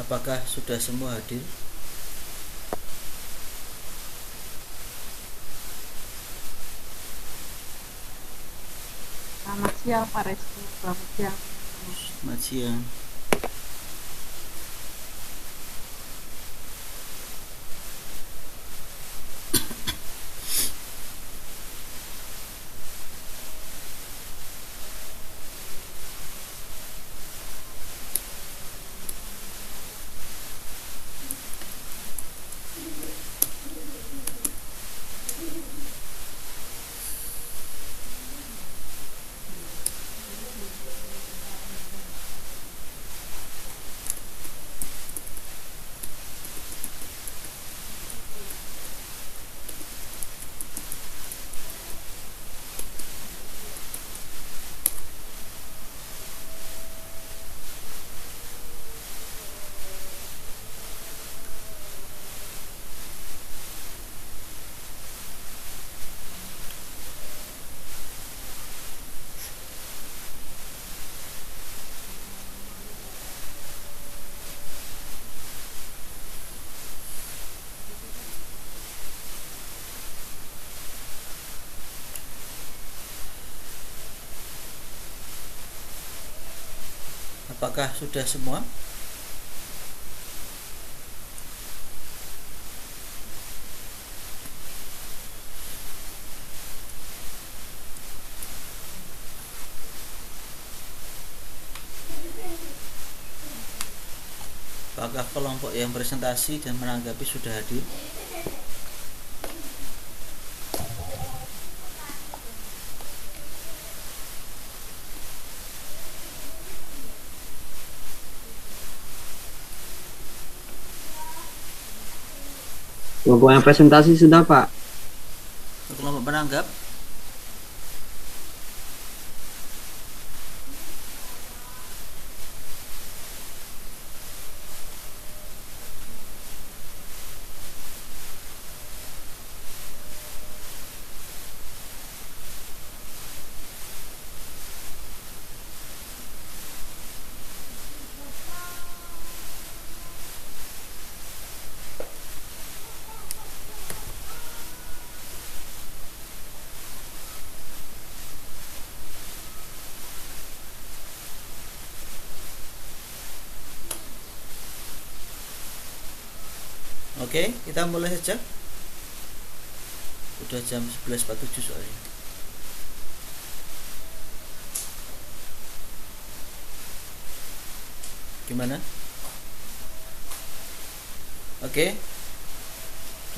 Apakah sudah semua hadir? Selamat siang Pak Restu, selamat siang. Selamat siang. Apakah sudah semua? Apakah kelompok yang presentasi dan menanggapi sudah hadir? Kelompok yang presentasi sudah, Pak. Kelompok menanggap? Oke, kita mulai saja. Udah jam 11.47 soalnya. Gimana? Oke.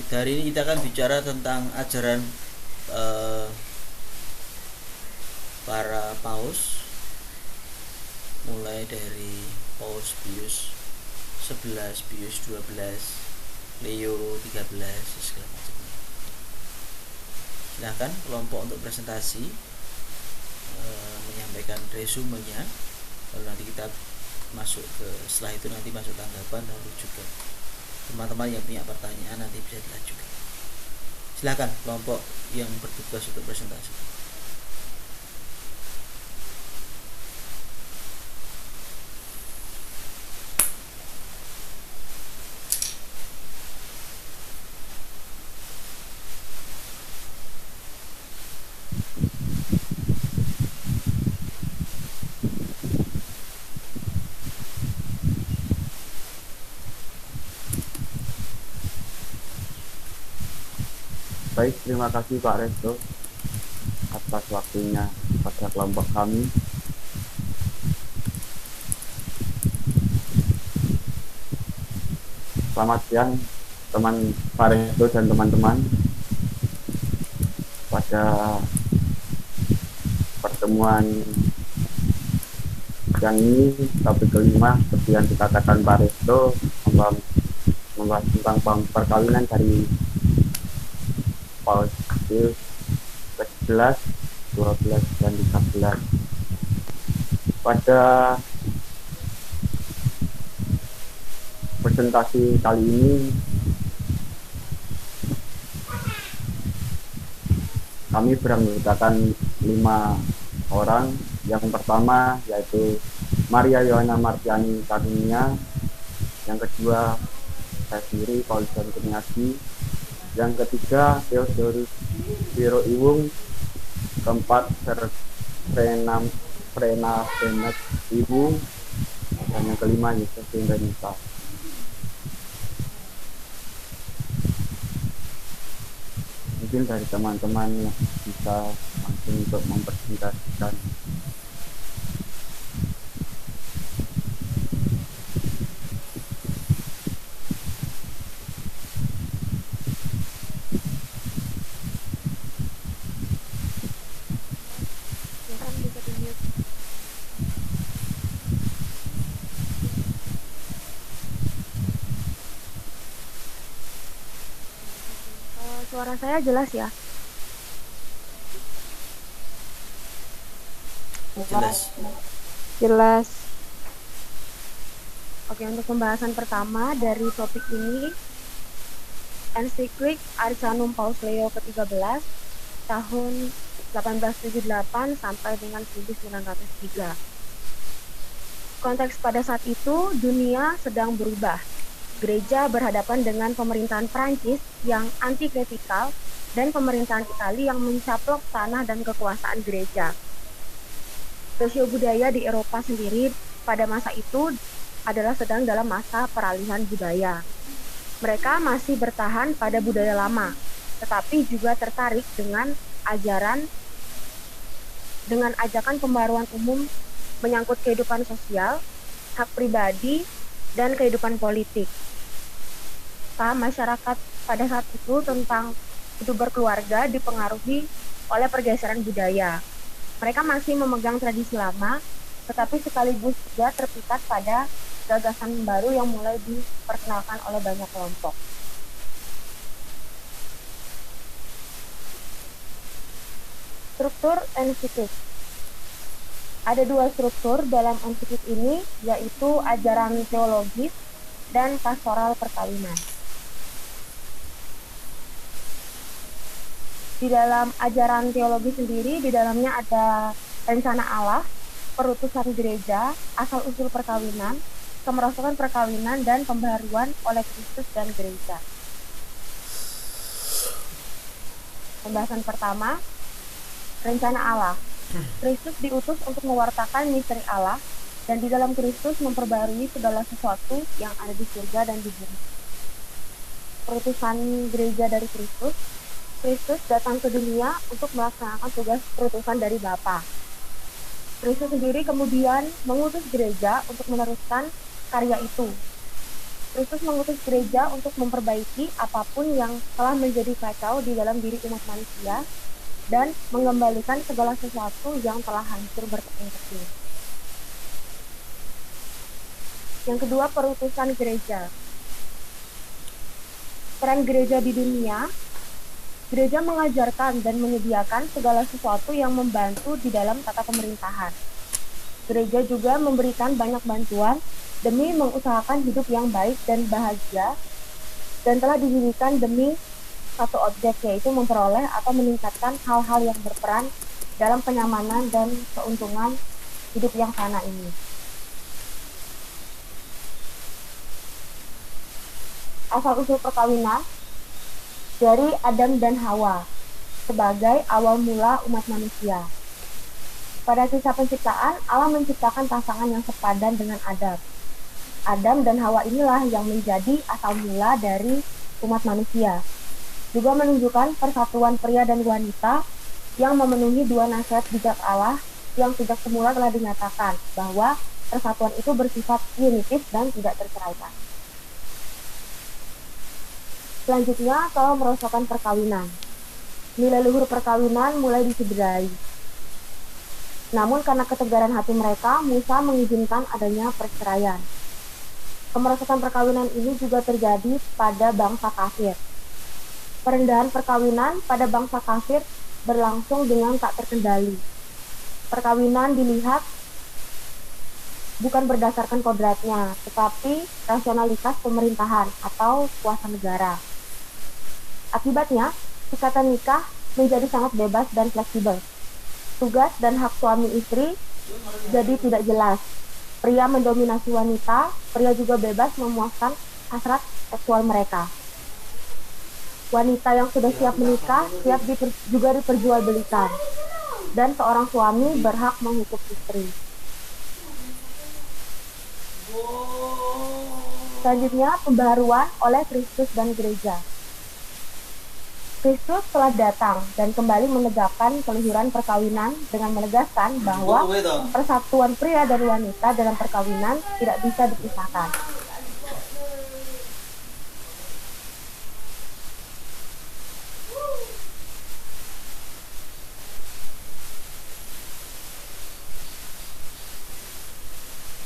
Hari ini kita akan bicara tentang ajaran para paus, mulai dari Paus Pius 11, Pius 12, Leo 13, segala macamnya. Silahkan kelompok untuk presentasi, menyampaikan resumenya. Lalu nanti kita masuk ke, setelah itu nanti masuk tanggapan, lalu juga teman-teman yang punya pertanyaan nanti bisa diajukan. Silahkan kelompok yang bertugas untuk presentasi. Baik, terima kasih Pak Resto atas waktunya pada kelompok kami. Selamat siang teman Pak Resto dan teman-teman. Pada pertemuan yang ini, topik kelima, seperti yang dikatakan Pak Resto, membahas tentang perkawinan dari Paus Pius 11, 12, dan 13. Pada presentasi kali ini kami beranggotakan 5 orang. Yang pertama yaitu Maria Yohana Martiani Karunia, Yang kedua, saya sendiri Paulisan Kurniasi. Yang ketiga, Theodorus Wiro-Iwung. Keempat, Frena Benet Ibu. Dan yang kelima, Yusuf Indonesia. Mungkin dari teman-teman yang bisa langsung untuk mempresentasikan. Suara saya jelas ya? Jelas. Jelas. Oke, untuk pembahasan pertama dari topik ini, ensiklik Arcanum Paus Leo ke-13 tahun 1878 sampai dengan 1903. Konteks pada saat itu, dunia sedang berubah. Gereja berhadapan dengan pemerintahan Prancis yang antiklerikal dan pemerintahan Italia yang mencaplok tanah dan kekuasaan gereja. Sosio budaya di Eropa sendiri pada masa itu adalah sedang dalam masa peralihan budaya. Mereka masih bertahan pada budaya lama, tetapi juga tertarik dengan ajakan pembaruan umum menyangkut kehidupan sosial, hak pribadi, dan kehidupan politik. Paham masyarakat pada saat itu tentang hidup berkeluarga dipengaruhi oleh pergeseran budaya. Mereka masih memegang tradisi lama, tetapi sekaligus juga terpikat pada gagasan baru yang mulai diperkenalkan oleh banyak kelompok. Struktur ensiklik. Ada dua struktur dalam ensiklik ini, yaitu ajaran teologis dan pastoral perkawinan. Di dalam ajaran teologi sendiri, di dalamnya ada rencana Allah, perutusan gereja, asal-usul perkawinan, kemerosotan perkawinan, dan pembaharuan oleh Kristus dan gereja. Pembahasan pertama, rencana Allah. Kristus diutus untuk mewartakan misteri Allah, dan di dalam Kristus memperbarui segala sesuatu yang ada di surga dan di bumi. Perutusan gereja dari Kristus. Kristus datang ke dunia untuk melaksanakan tugas perutusan dari Bapa. Kristus sendiri kemudian mengutus gereja untuk meneruskan karya itu. Kristus mengutus gereja untuk memperbaiki apapun yang telah menjadi kacau di dalam diri umat manusia dan mengembalikan segala sesuatu yang telah hancur berkeping-keping. Yang kedua, perutusan gereja. Peran gereja di dunia. Gereja mengajarkan dan menyediakan segala sesuatu yang membantu di dalam tata pemerintahan. Gereja juga memberikan banyak bantuan demi mengusahakan hidup yang baik dan bahagia, dan telah didirikan demi satu objek, yaitu memperoleh atau meningkatkan hal-hal yang berperan dalam kenyamanan dan keuntungan hidup yang fana ini. Asal-usul perkawinan dari Adam dan Hawa sebagai awal mula umat manusia. Pada kisah penciptaan, Allah menciptakan pasangan yang sepadan dengan Adam. Adam dan Hawa inilah yang menjadi asal mula dari umat manusia. Juga menunjukkan persatuan pria dan wanita yang memenuhi dua nasihat bijak Allah yang sejak semula telah dinyatakan bahwa persatuan itu bersifat unitif dan tidak terceraikan. Selanjutnya, soal merosokan perkawinan. Nilai luhur perkawinan mulai dicederai. Namun karena ketegaran hati mereka, Musa mengizinkan adanya perceraian. Kemerosokan perkawinan ini juga terjadi pada bangsa kafir. Perendahan perkawinan pada bangsa kafir berlangsung dengan tak terkendali. Perkawinan dilihat bukan berdasarkan kodratnya, tetapi rasionalitas pemerintahan atau kuasa negara. Akibatnya, ikatan nikah menjadi sangat bebas dan fleksibel. Tugas dan hak suami istri jadi tidak jelas. Pria mendominasi wanita, pria juga bebas memuaskan hasrat seksual mereka. Wanita yang sudah siap menikah siap juga diperjualbelikan, dan seorang suami berhak menghukum istri. Selanjutnya, pembaharuan oleh Kristus dan gereja. Kristus telah datang dan kembali menegakkan keluhuran perkawinan dengan menegaskan bahwa persatuan pria dan wanita dalam perkawinan tidak bisa dipisahkan.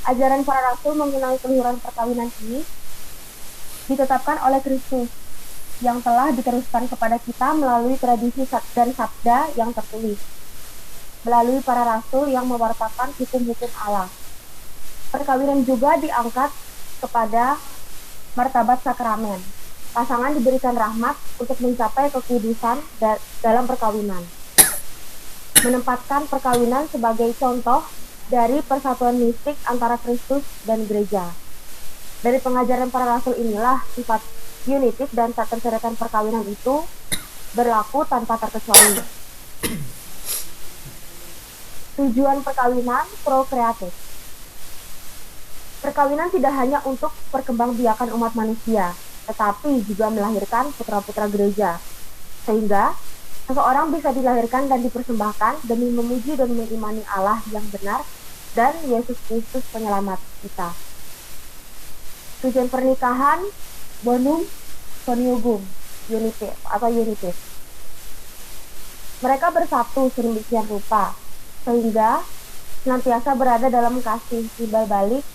Ajaran para rasul mengenai keluhuran perkawinan ini ditetapkan oleh Kristus yang telah diteruskan kepada kita melalui tradisi dan sabda yang tertulis, melalui para rasul yang mewartakan hukum-hukum Allah. Perkawinan juga diangkat kepada martabat sakramen. Pasangan diberikan rahmat untuk mencapai kekudusan dalam perkawinan. Menempatkan perkawinan sebagai contoh dari persatuan mistik antara Kristus dan gereja. Dari pengajaran para rasul inilah sifat unitif dan tak terceraikan perkawinan itu berlaku tanpa terkecuali. Tujuan perkawinan prokreatif. Perkawinan tidak hanya untuk perkembangbiakan umat manusia, tetapi juga melahirkan putra-putra gereja, sehingga seseorang bisa dilahirkan dan dipersembahkan demi memuji dan mengimani Allah yang benar dan Yesus Kristus penyelamat kita. Tujuan pernikahan bonum conjugum unitive atau unitive. Mereka bersatu sedemikian rupa sehingga senantiasa berada dalam kasih timbal balik,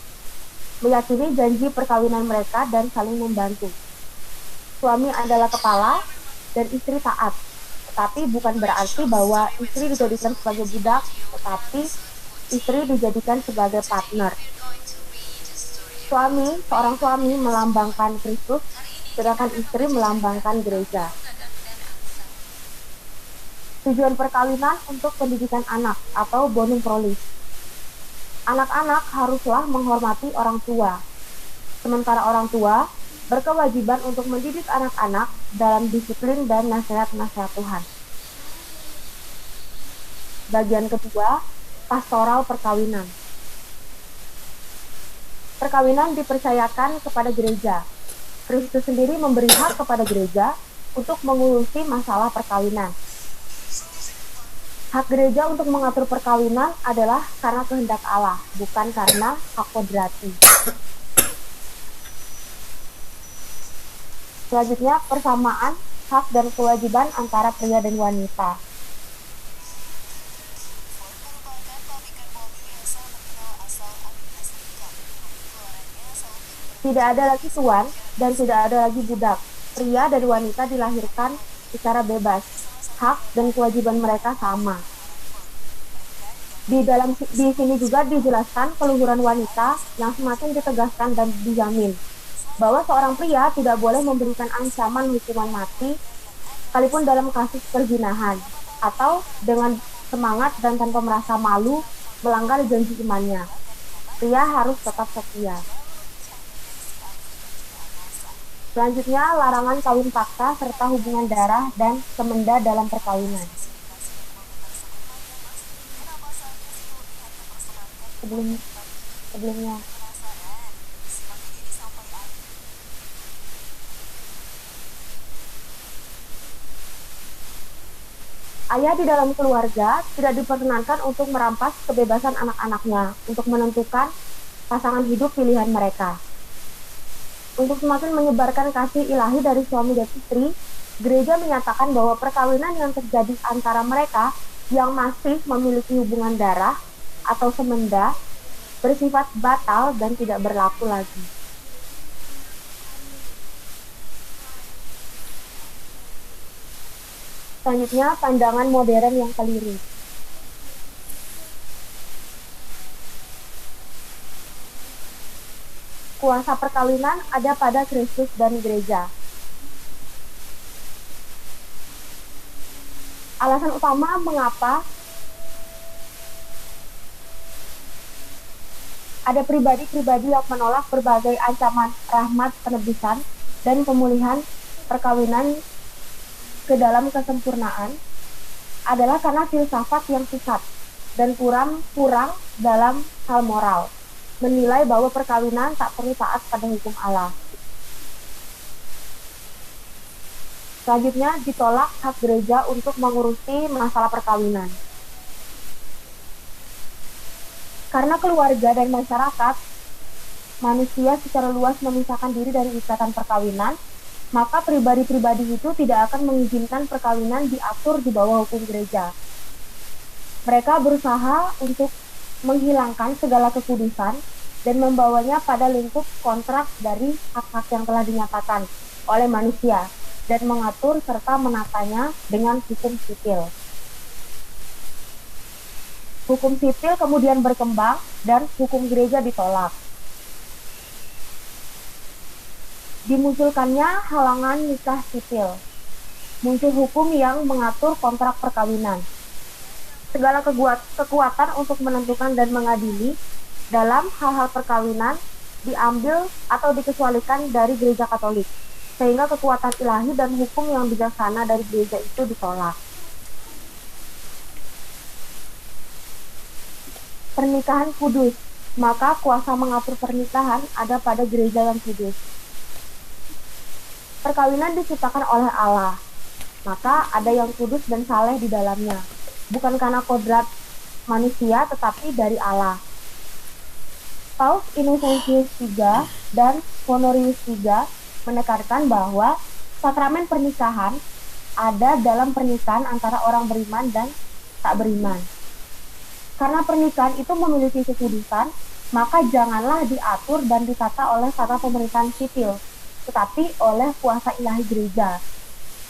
meyakini janji perkawinan mereka dan saling membantu. Suami adalah kepala dan istri taat. Tetapi bukan berarti bahwa istri dijadikan sebagai budak, tetapi istri dijadikan sebagai partner. Seorang suami melambangkan Kristus, sedangkan istri melambangkan gereja. Tujuan perkawinan untuk pendidikan anak atau bonum prolis. Anak-anak haruslah menghormati orang tua, sementara orang tua berkewajiban untuk mendidik anak-anak dalam disiplin dan nasihat-nasihat Tuhan. Bagian kedua, pastoral perkawinan. Perkawinan dipercayakan kepada gereja. Kristus sendiri memberi hak kepada gereja untuk mengurusi masalah perkawinan. Hak gereja untuk mengatur perkawinan adalah karena kehendak Allah, bukan karena hak kodrati. Selanjutnya, persamaan hak dan kewajiban antara pria dan wanita. Tidak ada lagi tuan dan tidak ada lagi budak. Pria dan wanita dilahirkan secara bebas. Hak dan kewajiban mereka sama. Di sini juga dijelaskan keluhuran wanita yang semakin ditegaskan dan dijamin bahwa seorang pria tidak boleh memberikan ancaman hukuman mati sekalipun dalam kasus perzinahan atau dengan semangat dan tanpa merasa malu melanggar janji imannya. Pria harus tetap setia. Selanjutnya, larangan kawin paksa serta hubungan darah dan semenda dalam perkawinan. Sebelumnya. Ayah di dalam keluarga tidak diperkenankan untuk merampas kebebasan anak-anaknya untuk menentukan pasangan hidup pilihan mereka. Untuk semakin menyebarkan kasih ilahi dari suami dan istri, gereja menyatakan bahwa perkawinan yang terjadi antara mereka yang masih memiliki hubungan darah atau semenda bersifat batal dan tidak berlaku lagi. Selanjutnya, pandangan modern yang keliru. Kuasa perkawinan ada pada Kristus dan gereja. Alasan utama mengapa Ada pribadi-pribadi yang menolak berbagai ancaman rahmat penebusan dan pemulihan perkawinan ke dalam kesempurnaan adalah karena filsafat yang sesat dan kurang dalam hal moral, menilai bahwa perkawinan tak perlu taat pada hukum Allah. Selanjutnya, ditolak hak gereja untuk mengurusi masalah perkawinan. Karena keluarga dan masyarakat manusia secara luas memisahkan diri dari ikatan perkawinan, maka pribadi-pribadi itu tidak akan mengizinkan perkawinan diatur di bawah hukum gereja. Mereka berusaha untuk menghilangkan segala kekudusan dan membawanya pada lingkup kontrak dari hak-hak yang telah dinyatakan oleh manusia dan mengatur serta menatanya dengan hukum sipil. Hukum sipil kemudian berkembang dan hukum gereja ditolak. Dimunculkannya halangan nikah sipil. Muncul hukum yang mengatur kontrak perkawinan. Segala kekuatan untuk menentukan dan mengadili dalam hal-hal perkawinan diambil atau dikecualikan dari gereja Katolik, sehingga kekuatan ilahi dan hukum yang bijaksana dari gereja itu ditolak. Pernikahan kudus, maka kuasa mengatur pernikahan ada pada gereja yang kudus. Perkawinan diciptakan oleh Allah, maka ada yang kudus dan saleh di dalamnya, bukan karena kodrat manusia tetapi dari Allah. Paus Innocentius III dan Honorius III menekankan bahwa sakramen pernikahan ada dalam pernikahan antara orang beriman dan tak beriman. Karena pernikahan itu memiliki kekudusan, maka janganlah diatur dan ditata oleh tata pemerintahan sipil, tetapi oleh kuasa ilahi gereja,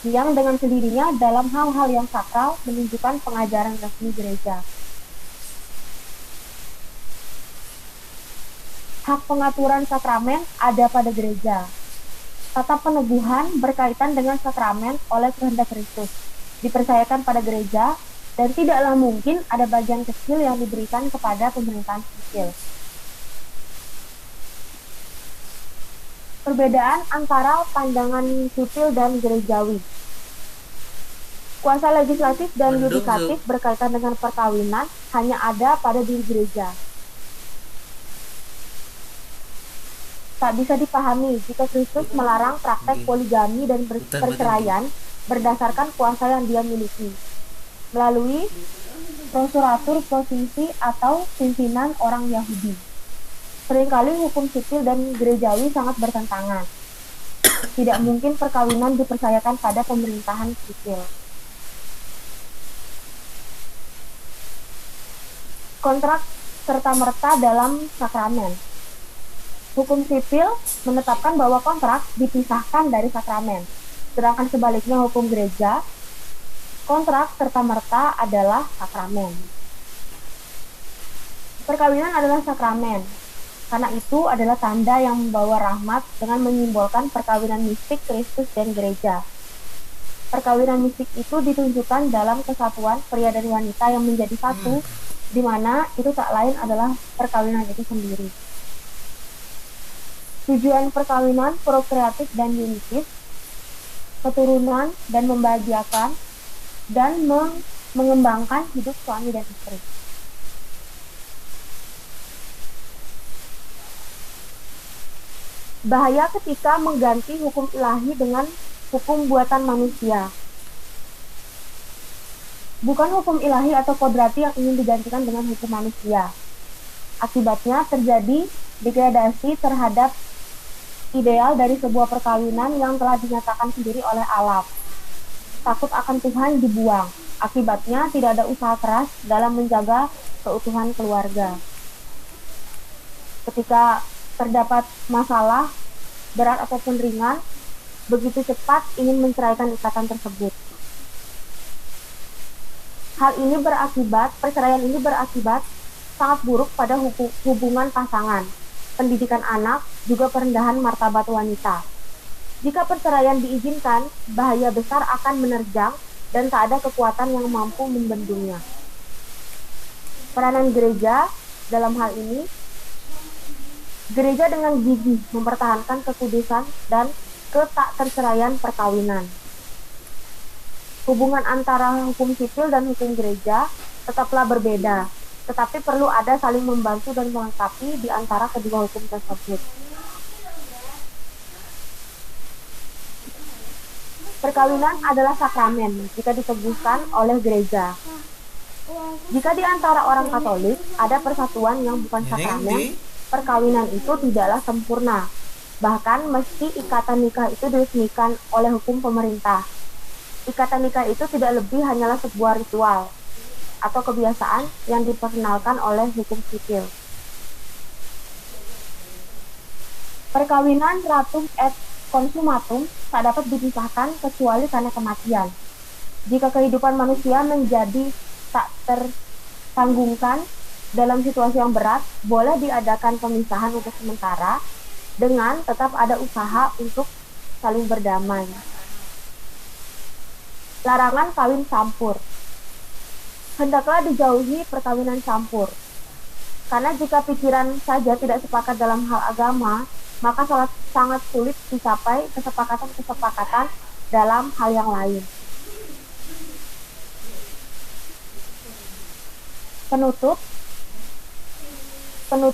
yang dengan sendirinya dalam hal-hal yang sakral menunjukkan pengajaran resmi gereja. Hak pengaturan sakramen ada pada gereja. Tata penebuhan berkaitan dengan sakramen oleh kehendak Kristus, dipercayakan pada gereja, dan tidaklah mungkin ada bagian kecil yang diberikan kepada pemerintahan sipil. Perbedaan antara pandangan sipil dan gerejawi. Kuasa legislatif dan yudikatif berkaitan dengan perkawinan hanya ada pada diri gereja. Tak bisa dipahami jika Kristus melarang praktek poligami dan perceraian berdasarkan kuasa yang dia miliki, melalui prosuratur provinsi atau pimpinan orang Yahudi. Seringkali hukum sipil dan gerejawi sangat bertentangan. Tidak mungkin perkawinan dipercayakan pada pemerintahan sipil. Kontrak serta-merta dalam sakramen. Hukum sipil menetapkan bahwa kontrak dipisahkan dari sakramen, sedangkan sebaliknya hukum gereja, kontrak serta-merta adalah sakramen. Perkawinan adalah sakramen, karena itu adalah tanda yang membawa rahmat dengan menyimbolkan perkawinan mistik Kristus dan gereja. Perkawinan mistik itu ditunjukkan dalam kesatuan pria dan wanita yang menjadi satu, di mana itu tak lain adalah perkawinan itu sendiri. Tujuan perkawinan prokreatif dan unitis, keturunan dan membahagiakan, dan mengembangkan hidup suami dan istri. Bahaya ketika mengganti hukum ilahi dengan hukum buatan manusia. Bukan hukum ilahi atau kodrati yang ingin digantikan dengan hukum manusia. Akibatnya terjadi degradasi terhadap ideal dari sebuah perkawinan yang telah dinyatakan sendiri oleh Allah. Takut akan Tuhan dibuang. Akibatnya tidak ada usaha keras dalam menjaga keutuhan keluarga. Ketika terdapat masalah, berat ataupun ringan, begitu cepat ingin menceraikan ikatan tersebut. Perceraian ini berakibat sangat buruk pada hubungan pasangan, pendidikan anak, juga perendahan martabat wanita. Jika perceraian diizinkan, bahaya besar akan menerjang dan tak ada kekuatan yang mampu membendungnya. Peranan gereja dalam hal ini Gereja dengan gigih mempertahankan kekudusan dan ketakterceraian perkawinan. Hubungan antara hukum sipil dan hukum gereja tetaplah berbeda, tetapi perlu ada saling membantu dan melengkapi di antara kedua hukum tersebut. Perkawinan adalah sakramen jika diteguhkan oleh gereja. Jika di antara orang Katolik ada persatuan yang bukan sakramen, perkawinan itu tidaklah sempurna. Bahkan mesti ikatan nikah itu diresmikan oleh hukum pemerintah. Ikatan nikah itu tidak lebih hanyalah sebuah ritual atau kebiasaan yang diperkenalkan oleh hukum sipil. Perkawinan ratum et consumatum tak dapat dipisahkan kecuali karena kematian. Jika kehidupan manusia menjadi tak tertanggungkan dalam situasi yang berat, boleh diadakan pemisahan untuk sementara dengan tetap ada usaha untuk saling berdamai. Larangan kawin campur. Hendaklah dijauhi perkawinan campur. Karena jika pikiran saja tidak sepakat dalam hal agama, maka sangat sulit dicapai kesepakatan-kesepakatan dalam hal yang lain. Penutup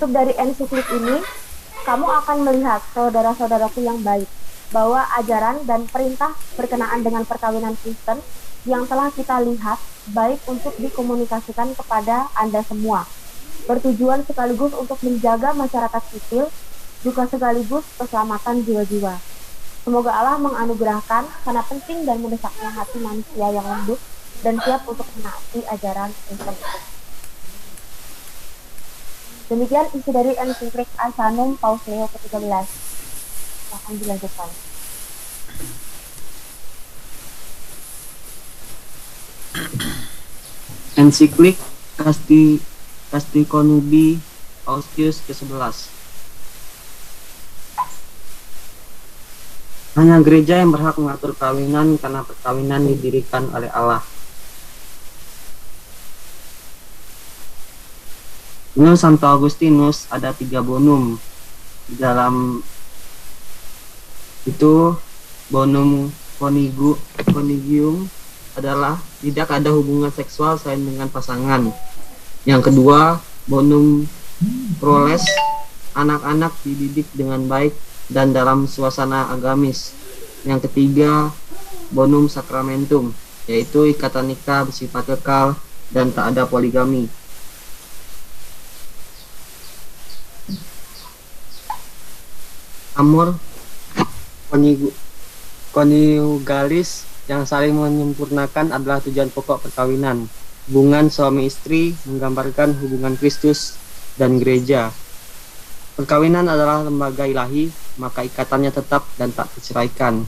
dari ensiklik ini, kamu akan melihat, saudara-saudaraku yang baik, bahwa ajaran dan perintah berkenaan dengan perkawinan Kristen yang telah kita lihat baik untuk dikomunikasikan kepada Anda semua, bertujuan sekaligus untuk menjaga masyarakat sipil, juga sekaligus keselamatan jiwa-jiwa. Semoga Allah menganugerahkan karena penting dan mendesaknya hati manusia yang lembut dan siap untuk menaati ajaran Kristen itu. Demikian isi dari ensiklik Asanum Paus Leo ke-13. Akan dilanjutkan. Ensiklik Casti Conubi Faustus ke-11. Hanya gereja yang berhak mengatur perkawinan karena perkawinan didirikan oleh Allah. Menurut Santo Agustinus ada 3 bonum. Di dalam itu bonum conigium adalah tidak ada hubungan seksual selain dengan pasangan. Yang kedua, bonum proles, anak-anak dididik dengan baik dan dalam suasana agamis. Yang ketiga, bonum sacramentum, yaitu ikatan nikah bersifat kekal dan tak ada poligami. Amor conjugalis yang saling menyempurnakan adalah tujuan pokok perkawinan. Hubungan suami istri menggambarkan hubungan Kristus dan gereja. Perkawinan adalah lembaga ilahi, maka ikatannya tetap dan tak terceraikan.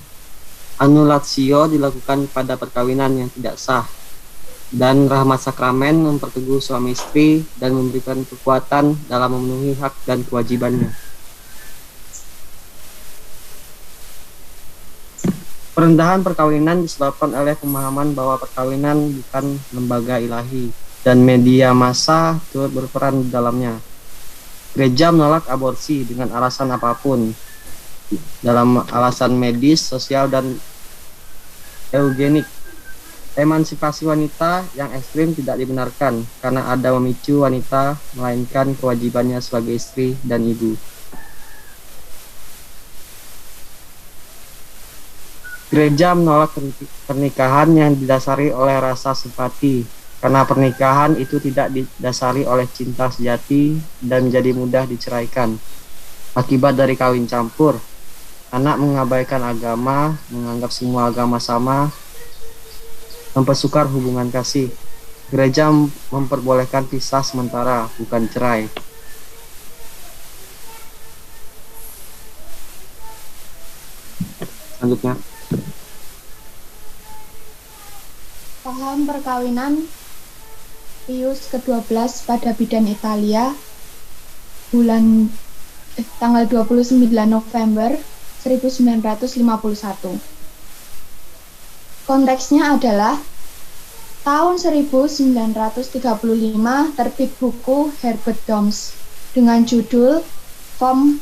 Annulatio dilakukan pada perkawinan yang tidak sah, dan rahmat sakramen memperteguh suami istri dan memberikan kekuatan dalam memenuhi hak dan kewajibannya. Perendahan perkawinan disebabkan oleh pemahaman bahwa perkawinan bukan lembaga ilahi dan media massa turut berperan di dalamnya. Gereja menolak aborsi dengan alasan apapun, dalam alasan medis, sosial, dan eugenik. Emansipasi wanita yang ekstrim tidak dibenarkan karena ada memicu wanita melainkan kewajibannya sebagai istri dan ibu. Gereja menolak pernikahan yang didasari oleh rasa simpati, karena pernikahan itu tidak didasari oleh cinta sejati dan menjadi mudah diceraikan. Akibat dari kawin campur, anak mengabaikan agama, menganggap semua agama sama, mempersukar hubungan kasih. Gereja memperbolehkan pisah sementara, bukan cerai. Selanjutnya. Paham perkawinan Pius ke-12 pada bidan Italia tanggal 29 November 1951. Konteksnya adalah tahun 1935 terbit buku Herbert Doms dengan judul vom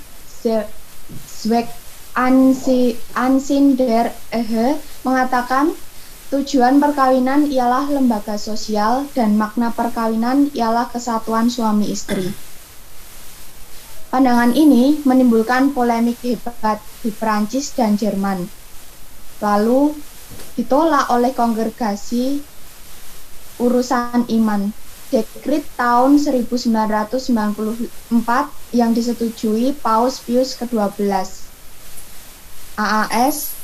Zweck Ansehen der Ehe mengatakan tujuan perkawinan ialah lembaga sosial dan makna perkawinan ialah kesatuan suami istri. Pandangan ini menimbulkan polemik hebat di Perancis dan Jerman. Lalu ditolak oleh Kongregasi Urusan Iman. Dekrit tahun 1994 yang disetujui Paus Pius ke-12. AAS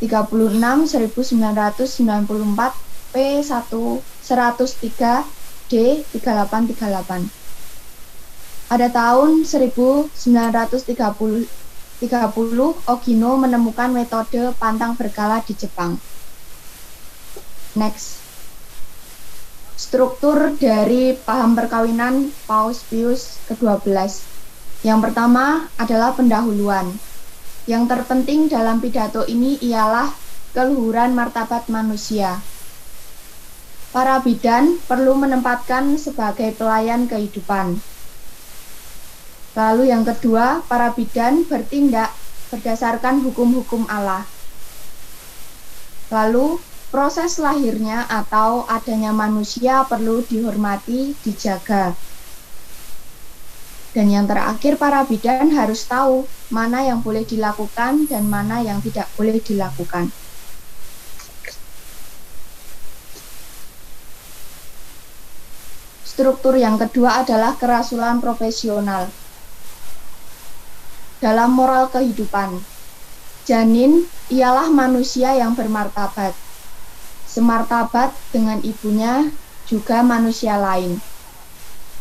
36 1994 P103 D 3838. Pada tahun 1930 Ogino menemukan metode pantang berkala di Jepang. Next. Struktur dari paham perkawinan Paus Pius ke-12. Yang pertama adalah pendahuluan. Yang terpenting dalam pidato ini ialah keluhuran martabat manusia. Para bidan perlu menempatkan sebagai pelayan kehidupan. Lalu yang kedua, para bidan bertindak berdasarkan hukum-hukum Allah. Lalu proses lahirnya atau adanya manusia perlu dihormati, dijaga. Dan yang terakhir, para bidan harus tahu mana yang boleh dilakukan dan mana yang tidak boleh dilakukan. Struktur yang kedua adalah kerasulan profesional. Dalam moral kehidupan, janin ialah manusia yang bermartabat. Semartabat dengan ibunya juga manusia lain.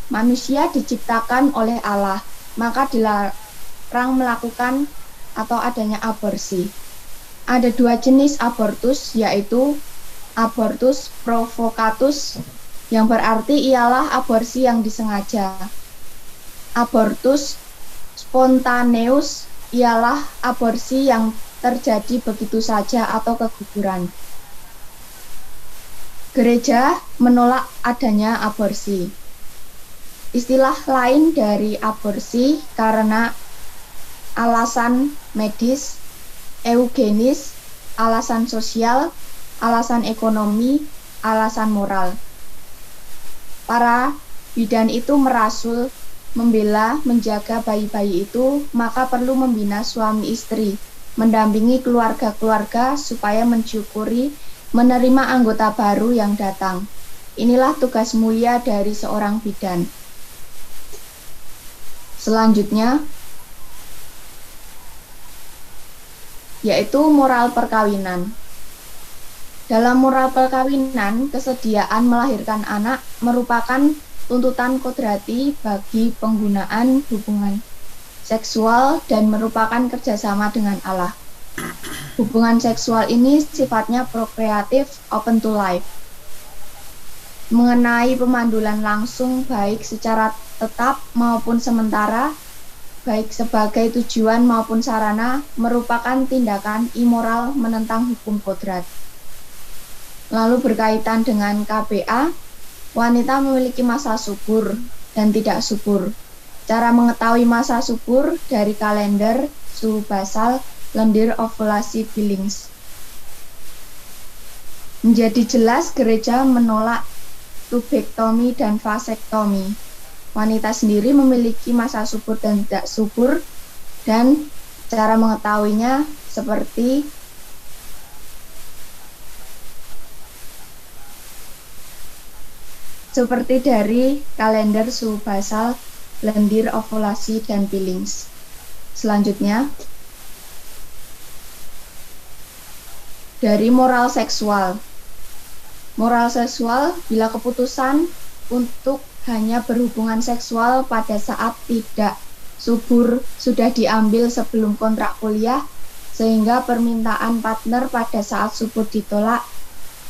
Manusia diciptakan oleh Allah, maka dilarang melakukan atau adanya aborsi. Ada dua jenis abortus, yaitu abortus provocatus, yang berarti ialah aborsi yang disengaja. Abortus spontaneus ialah aborsi yang terjadi begitu saja atau keguguran. Gereja menolak adanya aborsi. Istilah lain dari aborsi karena alasan medis, eugenis, alasan sosial, alasan ekonomi, alasan moral. Para bidan itu merasul, membela, menjaga bayi-bayi itu, maka perlu membina suami istri, mendampingi keluarga-keluarga supaya mensyukuri menerima anggota baru yang datang. Inilah tugas mulia dari seorang bidan. Selanjutnya, yaitu moral perkawinan. Dalam moral perkawinan, kesediaan melahirkan anak merupakan tuntutan kodrati bagi penggunaan hubungan seksual dan merupakan kerjasama dengan Allah. Hubungan seksual ini sifatnya prokreatif, open to life. Mengenai pemandulan langsung baik secara tetap maupun sementara, baik sebagai tujuan maupun sarana, merupakan tindakan immoral menentang hukum kodrat. Lalu berkaitan dengan KBA, wanita memiliki masa subur dan tidak subur. Cara mengetahui masa subur dari kalender suhu basal, lendir ovulasi Billings. Menjadi jelas gereja menolak tubektomi dan vasektomi. Wanita sendiri memiliki masa subur dan tidak subur, dan cara mengetahuinya seperti dari kalender suhu basal, lendir ovulasi dan Billings. Selanjutnya, dari moral seksual. Moral seksual bila keputusan untuk hanya berhubungan seksual pada saat tidak subur sudah diambil sebelum kontrak kuliah, sehingga permintaan partner pada saat subur ditolak.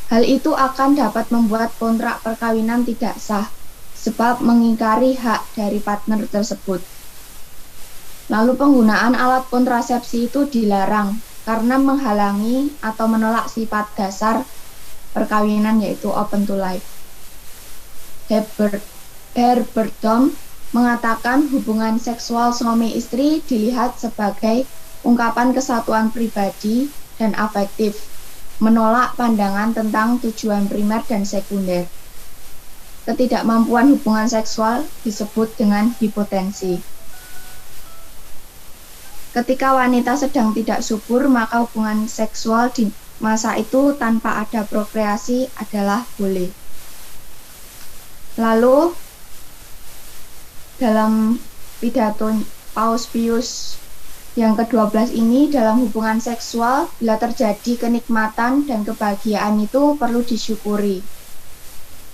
Hal itu akan dapat membuat kontrak perkawinan tidak sah, sebab mengingkari hak dari partner tersebut. Lalu penggunaan alat kontrasepsi itu dilarang karena menghalangi atau menolak sifat dasar perkawinan, yaitu open to life. Herbert Dom mengatakan hubungan seksual suami istri dilihat sebagai ungkapan kesatuan pribadi dan afektif, menolak pandangan tentang tujuan primer dan sekunder. Ketidakmampuan hubungan seksual disebut dengan hipotensi. Ketika wanita sedang tidak subur, maka hubungan seksual di masa itu tanpa ada prokreasi adalah boleh. Lalu, dalam pidato Paus Pius yang ke-12 ini, dalam hubungan seksual, bila terjadi kenikmatan dan kebahagiaan itu perlu disyukuri.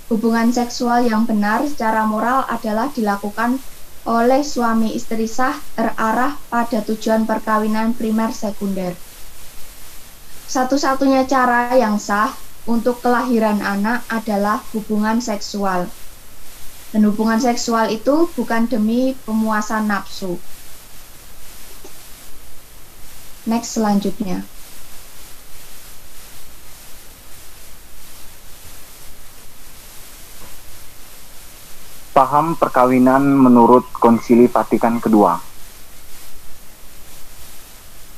Hubungan seksual yang benar secara moral adalah dilakukan oleh suami istri sah terarah pada tujuan perkawinan primer sekunder. Satu-satunya cara yang sah untuk kelahiran anak adalah hubungan seksual. Dan hubungan seksual itu bukan demi pemuasan nafsu. Next selanjutnya. Paham perkawinan menurut Konsili Vatikan II.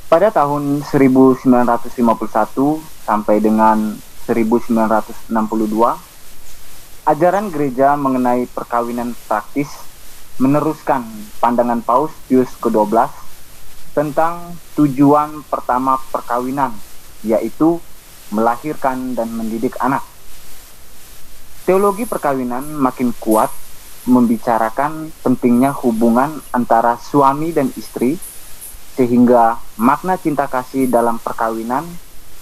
Pada tahun 1951 sampai dengan 1962, ajaran gereja mengenai perkawinan praktis meneruskan pandangan Paus Pius ke-12 tentang tujuan pertama perkawinan, yaitu melahirkan dan mendidik anak. Teologi perkawinan makin kuat membicarakan pentingnya hubungan antara suami dan istri, sehingga makna cinta kasih dalam perkawinan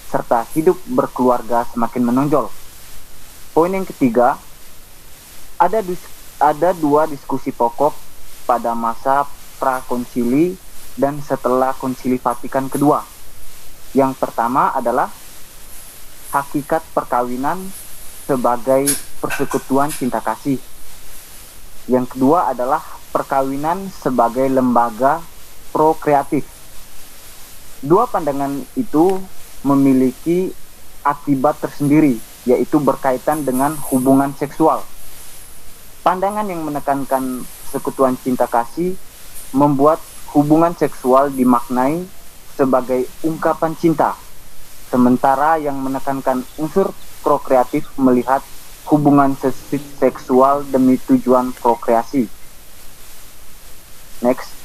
serta hidup berkeluarga semakin menonjol. Poin yang ketiga, ada dua diskusi pokok pada masa prakonsili dan setelah Konsili Vatikan II. Yang pertama adalah hakikat perkawinan sebagai persekutuan cinta kasih. Yang kedua adalah perkawinan sebagai lembaga prokreatif. Dua pandangan itu memiliki akibat tersendiri, yaitu berkaitan dengan hubungan seksual. Pandangan yang menekankan persekutuan cinta kasih membuat hubungan seksual dimaknai sebagai ungkapan cinta, sementara yang menekankan unsur prokreatif melihat hubungan seksual demi tujuan prokreasi. Next.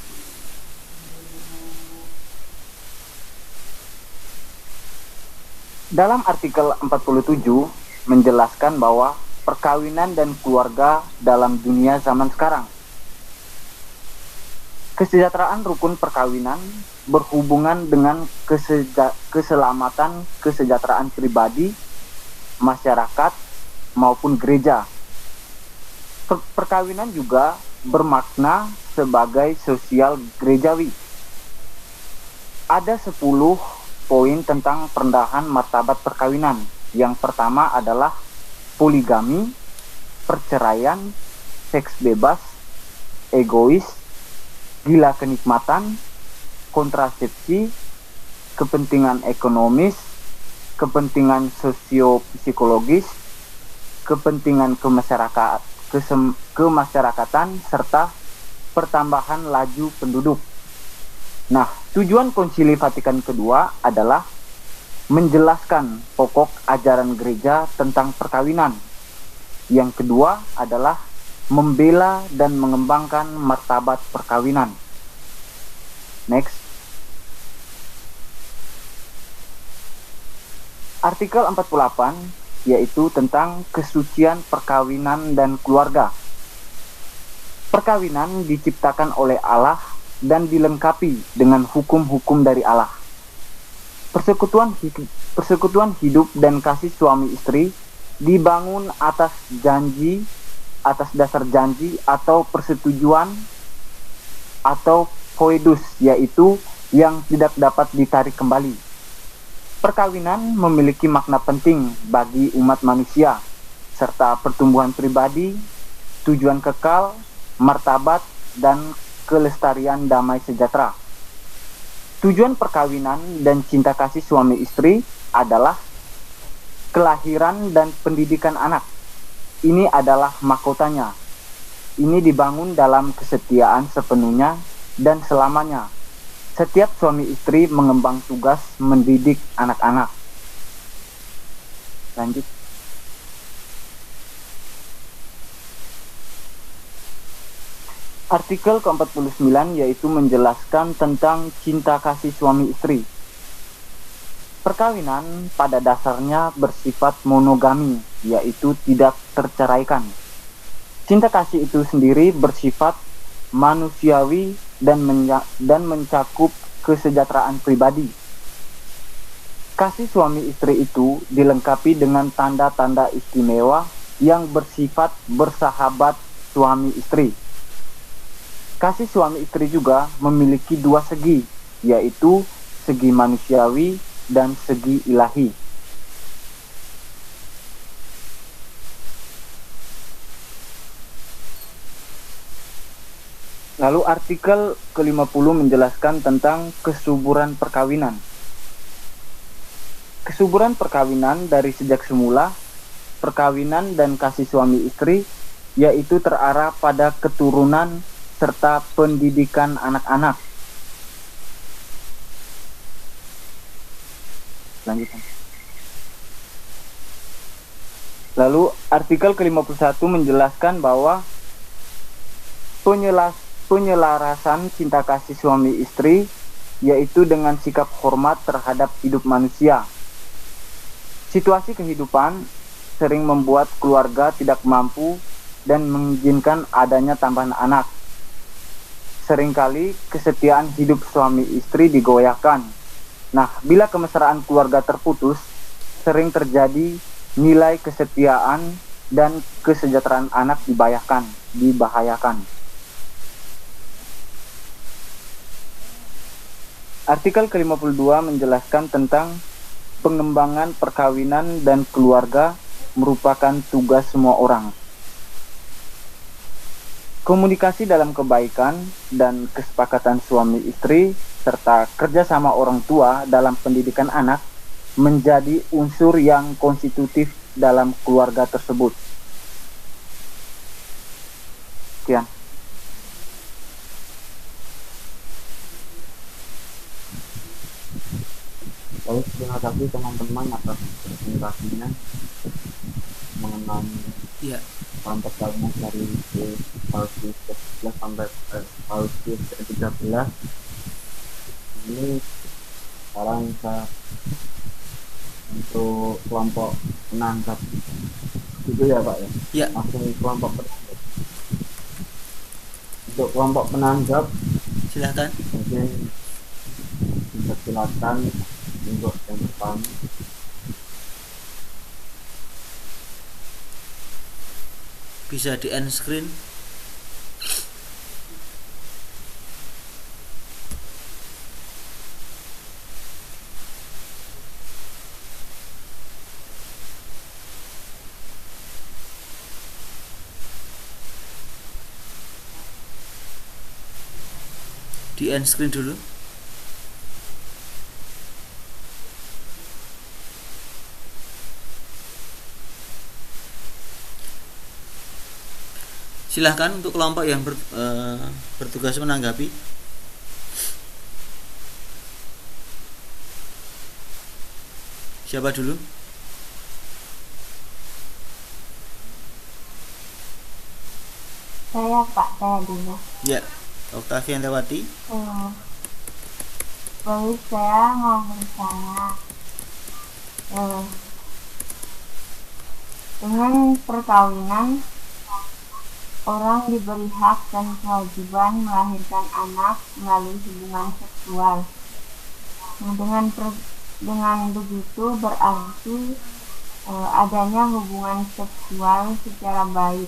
Dalam artikel 47 menjelaskan bahwa perkawinan dan keluarga dalam dunia zaman sekarang. Kesejahteraan rukun perkawinan berhubungan dengan keselamatan kesejahteraan pribadi, masyarakat, maupun gereja. Perkawinan juga bermakna sebagai sosial gerejawi. Ada 10 poin tentang perendahan martabat perkawinan. Yang pertama adalah poligami, perceraian, seks bebas, egois, gila kenikmatan, kontrasepsi, kepentingan ekonomis, kepentingan sosio-psikologis, kepentingan kemasyarakatan, serta pertambahan laju penduduk. Nah, tujuan Konsili Vatikan II adalah menjelaskan pokok ajaran gereja tentang perkawinan. Yang kedua adalah membela dan mengembangkan martabat perkawinan. Next. Artikel 48 yaitu tentang kesucian perkawinan dan keluarga. Perkawinan diciptakan oleh Allah dan dilengkapi dengan hukum-hukum dari Allah. Persekutuan hidup dan kasih suami istri dibangun atas dasar janji atau persetujuan atau koedus, yaitu yang tidak dapat ditarik kembali. Perkawinan memiliki makna penting bagi umat manusia, serta pertumbuhan pribadi, tujuan kekal, martabat, dan kelestarian damai sejahtera. Tujuan perkawinan dan cinta kasih suami istri adalah kelahiran dan pendidikan anak. Ini adalah mahkotanya. ini dibangun dalam kesetiaan sepenuhnya dan selamanya. Setiap suami istri mengemban tugas mendidik anak-anak. Lanjut. Artikel ke-49 yaitu menjelaskan tentang cinta kasih suami istri. Perkawinan pada dasarnya bersifat monogami, yaitu tidak terceraikan. Cinta kasih itu sendiri bersifat manusiawi dan mencakup kesejahteraan pribadi. Kasih suami istri itu dilengkapi dengan tanda-tanda istimewa yang bersifat bersahabat suami istri. Kasih suami istri juga memiliki dua segi, yaitu segi manusiawi dan segi ilahi. Lalu artikel ke-50 menjelaskan tentang kesuburan perkawinan. Kesuburan perkawinan dari sejak semula, perkawinan dan kasih suami istri, yaitu terarah pada keturunan serta pendidikan anak-anak. Lanjutkan. Lalu artikel ke-51 menjelaskan bahwa penyelarasan cinta kasih suami istri yaitu dengan sikap hormat terhadap hidup manusia. Situasi kehidupan sering membuat keluarga tidak mampu dan mengizinkan adanya tambahan anak. Seringkali kesetiaan hidup suami istri digoyahkan. Nah, bila kemesraan keluarga terputus, sering terjadi nilai kesetiaan dan kesejahteraan anak dibahayakan. Artikel ke-52 menjelaskan tentang pengembangan perkawinan dan keluarga merupakan tugas semua orang. Komunikasi dalam kebaikan dan kesepakatan suami istri serta kerjasama orang tua dalam pendidikan anak menjadi unsur yang konstitutif dalam keluarga tersebut. Sekian. Baik, terima kasih teman-teman atas presentasinya mengenai kelompok perkawinan dari Pausius ke-11 sampai Pausius ke-13. Ini sekarang saya untuk kelompok penangkap gitu ya Pak ya? Ya. Langsung kelompok penangkap. Untuk kelompok penangkap Silahkan. mungkin bisa silakan untuk yang pertama. Bisa di end screen. Di end screen dulu. Silahkan untuk kelompok yang bertugas menanggapi. Siapa dulu? Saya Pak, saya dulu. Ya, Octavian Lewati. Baik, saya mau bertanya. Dengan perkawinan, orang diberi hak dan kewajiban melahirkan anak melalui hubungan seksual. Nah, dengan begitu berarti adanya hubungan seksual secara baik.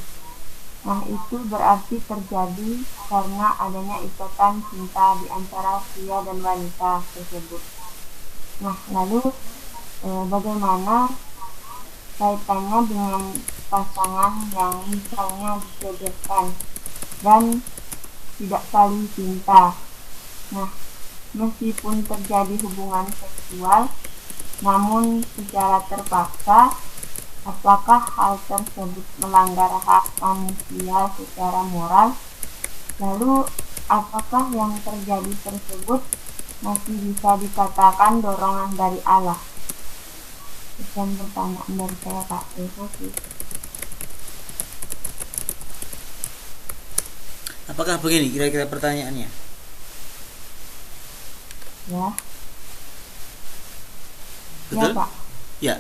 Nah, itu berarti terjadi karena adanya ikatan cinta di antara pria dan wanita tersebut. Nah, lalu bagaimana kaitannya dengan pasangan yang misalnya dijodohkan dan tidak saling cinta? Nah, meskipun terjadi hubungan seksual, namun secara terpaksa Apakah hal tersebut melanggar hak manusia secara moral? Lalu, apakah yang terjadi tersebut masih bisa dikatakan dorongan dari Allah? Sekian pertanyaan dari saya, Pak. Terima kasih. Apakah begini kira-kira pertanyaannya? Ya, Betul? ya Pak. Ya.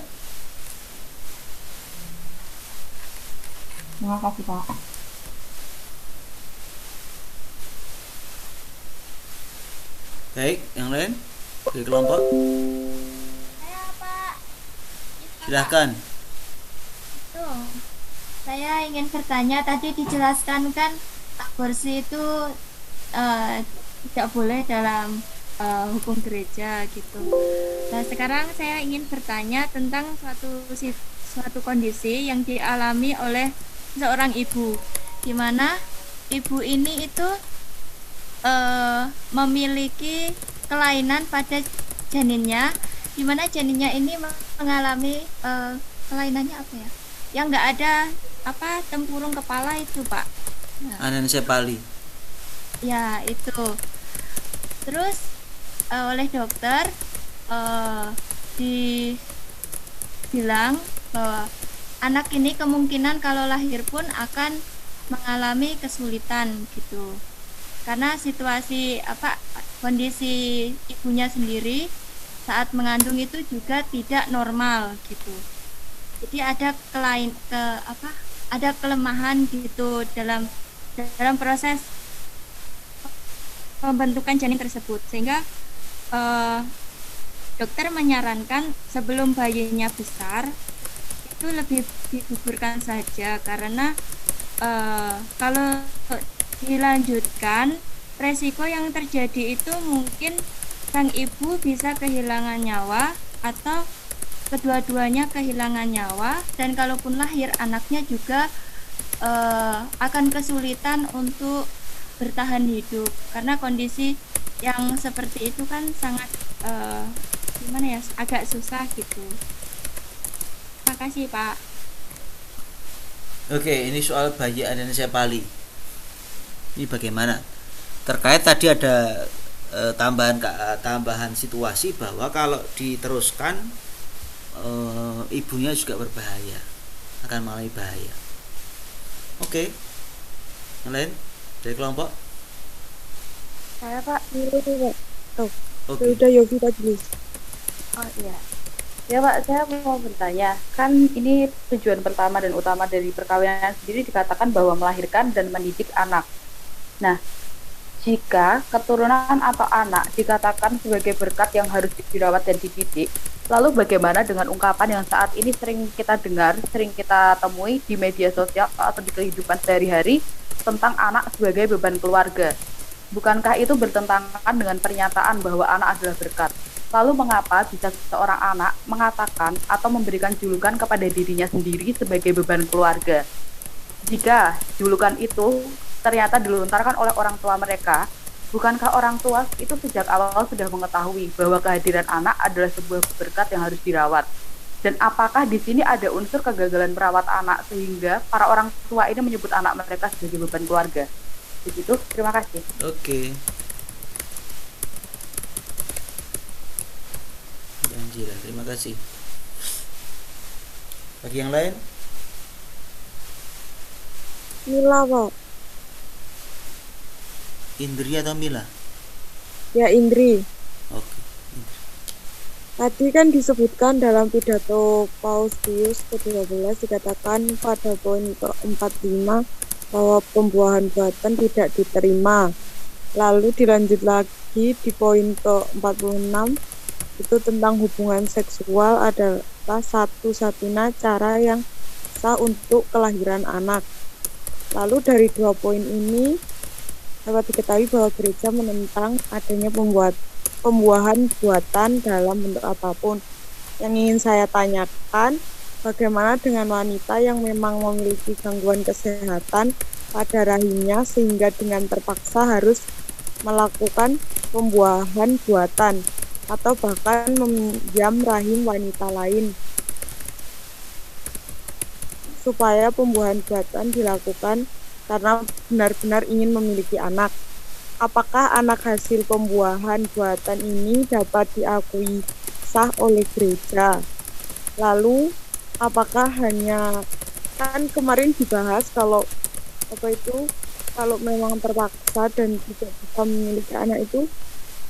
Terima kasih, Pak. Baik, yang lain dari kelompok. Saya Pak. Silahkan. Itu. Saya ingin bertanya, tadi dijelaskan kan aborsi itu tidak boleh dalam hukum gereja gitu. Nah, sekarang saya ingin bertanya tentang suatu kondisi yang dialami oleh seorang ibu, di mana ibu ini itu memiliki kelainan pada janinnya, di mana janinnya ini mengalami kelainannya apa ya? Yang nggak ada tempurung kepala itu, Pak. Nah, Anensepali. ya itu. Terus oleh dokter dibilang bahwa anak ini kemungkinan kalau lahir pun akan mengalami kesulitan gitu. Karena situasi kondisi ibunya sendiri saat mengandung itu juga tidak normal gitu. Jadi ada kelemahan gitu dalam proses pembentukan janin tersebut, sehingga dokter menyarankan sebelum bayinya besar itu lebih digugurkan saja, karena kalau dilanjutkan resiko yang terjadi itu mungkin sang ibu bisa kehilangan nyawa atau kedua-duanya kehilangan nyawa, dan kalaupun lahir anaknya juga akan kesulitan untuk bertahan hidup, karena kondisi yang seperti itu kan sangat agak susah gitu. Terima kasih, Pak. Oke, ini soal bayi anensepali. Ini bagaimana? Terkait tadi ada tambahan situasi bahwa kalau diteruskan ibunya juga berbahaya, akan mengalami bahaya. Oke. Yang lain dari kelompok? Saya, Pak. Ini, Pak. Oke. Udah Yogi tadi. Oh iya. Ya Pak, saya mau bertanya, kan ini tujuan pertama dan utama dari perkawinan sendiri dikatakan bahwa melahirkan dan mendidik anak. Nah, jika keturunan atau anak dikatakan sebagai berkat yang harus dirawat dan dididik, lalu bagaimana dengan ungkapan yang saat ini sering kita dengar, sering kita temui di media sosial atau di kehidupan sehari-hari tentang anak sebagai beban keluarga? Bukankah itu bertentangan dengan pernyataan bahwa anak adalah berkat? Lalu mengapa bisa seorang anak mengatakan atau memberikan julukan kepada dirinya sendiri sebagai beban keluarga? Jika julukan itu ternyata dilontarkan oleh orang tua mereka, bukankah orang tua itu sejak awal sudah mengetahui bahwa kehadiran anak adalah sebuah berkat yang harus dirawat? Dan apakah di sini ada unsur kegagalan merawat anak sehingga para orang tua ini menyebut anak mereka sebagai beban keluarga? Begitu, terima kasih. Oke. Janjilah, terima kasih. Bagi yang lain? Mila, Pak. Indri atau Mila? Ya, Indri. Oke. Tadi kan disebutkan dalam pidato Paus Pius ke-12 dikatakan pada poin ke-45 bahwa pembuahan buatan tidak diterima. Lalu dilanjut lagi di poin ke-46 itu tentang hubungan seksual adalah satu-satunya cara yang sah untuk kelahiran anak. Lalu dari dua poin ini dapat diketahui bahwa gereja menentang adanya pembuahan buatan dalam bentuk apapun. Yang ingin saya tanyakan, bagaimana dengan wanita yang memang memiliki gangguan kesehatan pada rahimnya sehingga dengan terpaksa harus melakukan pembuahan buatan atau bahkan meminjam rahim wanita lain? supaya pembuahan buatan dilakukan karena benar-benar ingin memiliki anak. Apakah anak hasil pembuahan buatan ini dapat diakui sah oleh gereja? Lalu, apakah hanya, kan kemarin dibahas kalau kalau memang terpaksa dan tidak bisa memiliki anak itu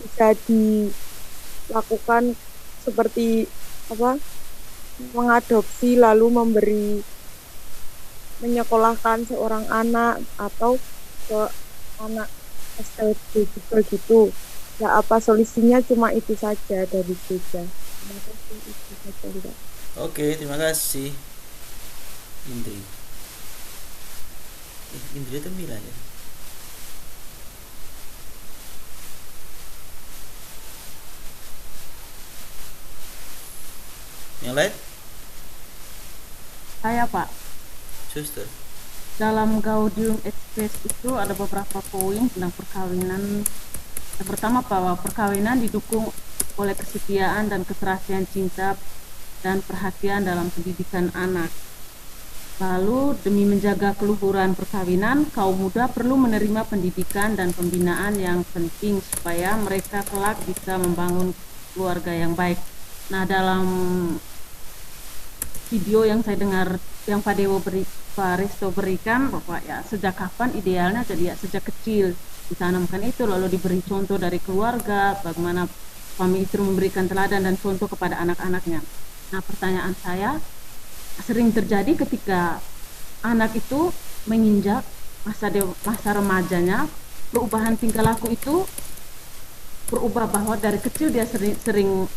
bisa dilakukan seperti mengadopsi lalu menyekolahkan seorang anak atau ke anak SLB juga gitu. Ya, apa solusinya cuma itu saja dari gereja. Terima kasih, itu saja, Mbak. Oke, terima kasih Indri. Indri itu Mila ya. Yang lain? Saya Pak, Suster. dalam Gaudium et Spes itu ada beberapa poin tentang perkawinan. Yang pertama bahwa perkawinan didukung oleh kesetiaan dan keserasian cinta dan perhatian dalam pendidikan anak. Lalu demi menjaga keluhuran perkawinan, kaum muda perlu menerima pendidikan dan pembinaan yang penting supaya mereka kelak bisa membangun keluarga yang baik. Nah, dalam video yang saya dengar yang Pak Resto berikan bahwa ya sejak kapan idealnya, jadi ya sejak kecil ditanamkan itu, lalu diberi contoh dari keluarga bagaimana suami istri memberikan teladan dan contoh kepada anak-anaknya. Nah, pertanyaan saya, sering terjadi ketika anak itu menginjak masa remajanya, perubahan tingkah laku itu berubah, bahwa dari kecil dia sering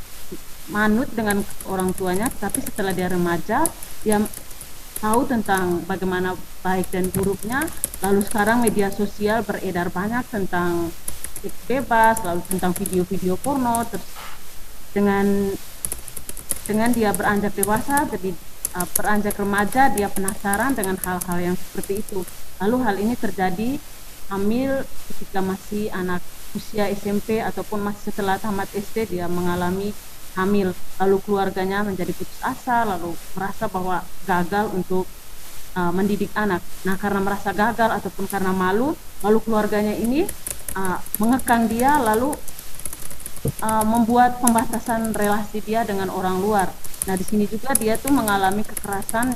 manut dengan orang tuanya, tapi setelah dia remaja dia tahu tentang bagaimana baik dan buruknya. Lalu sekarang media sosial beredar banyak tentang seks bebas, lalu tentang video-video porno. Terus dengan dia beranjak dewasa, jadi beranjak remaja, dia penasaran dengan hal-hal yang seperti itu. Lalu hal ini terjadi hamil ketika masih anak usia SMP ataupun masih setelah tamat SD dia mengalami hamil, lalu keluarganya menjadi putus asa, lalu merasa bahwa gagal untuk mendidik anak. Nah, karena merasa gagal ataupun karena malu, lalu keluarganya ini mengekang dia, lalu membuat pembatasan relasi dia dengan orang luar. Nah, di sini juga dia tuh mengalami kekerasan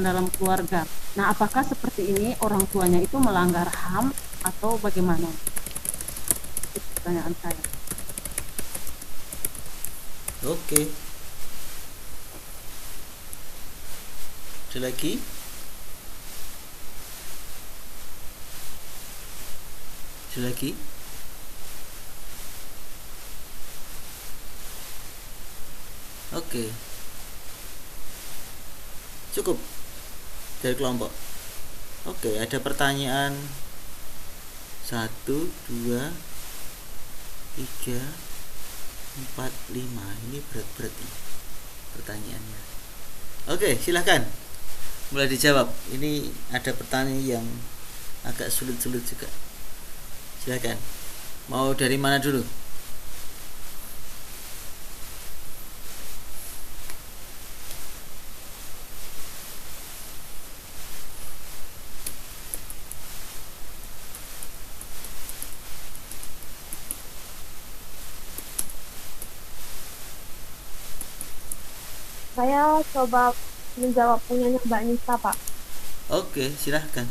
dalam keluarga. Nah, apakah seperti ini orang tuanya itu melanggar HAM atau bagaimana? Itu pertanyaan saya. Oke. Ada lagi? Ada lagi? Oke. Cukup dari kelompok. Oke, ada pertanyaan 1, 2, 3, 4, 5. Ini berat-berat nih pertanyaannya. Oke, silahkan mulai dijawab. Ini ada pertanyaan yang agak sulit-sulit juga. Silahkan. Mau dari mana dulu? Saya coba menjawab punyanya Mbak Nisa, Pak, Oke, silahkan.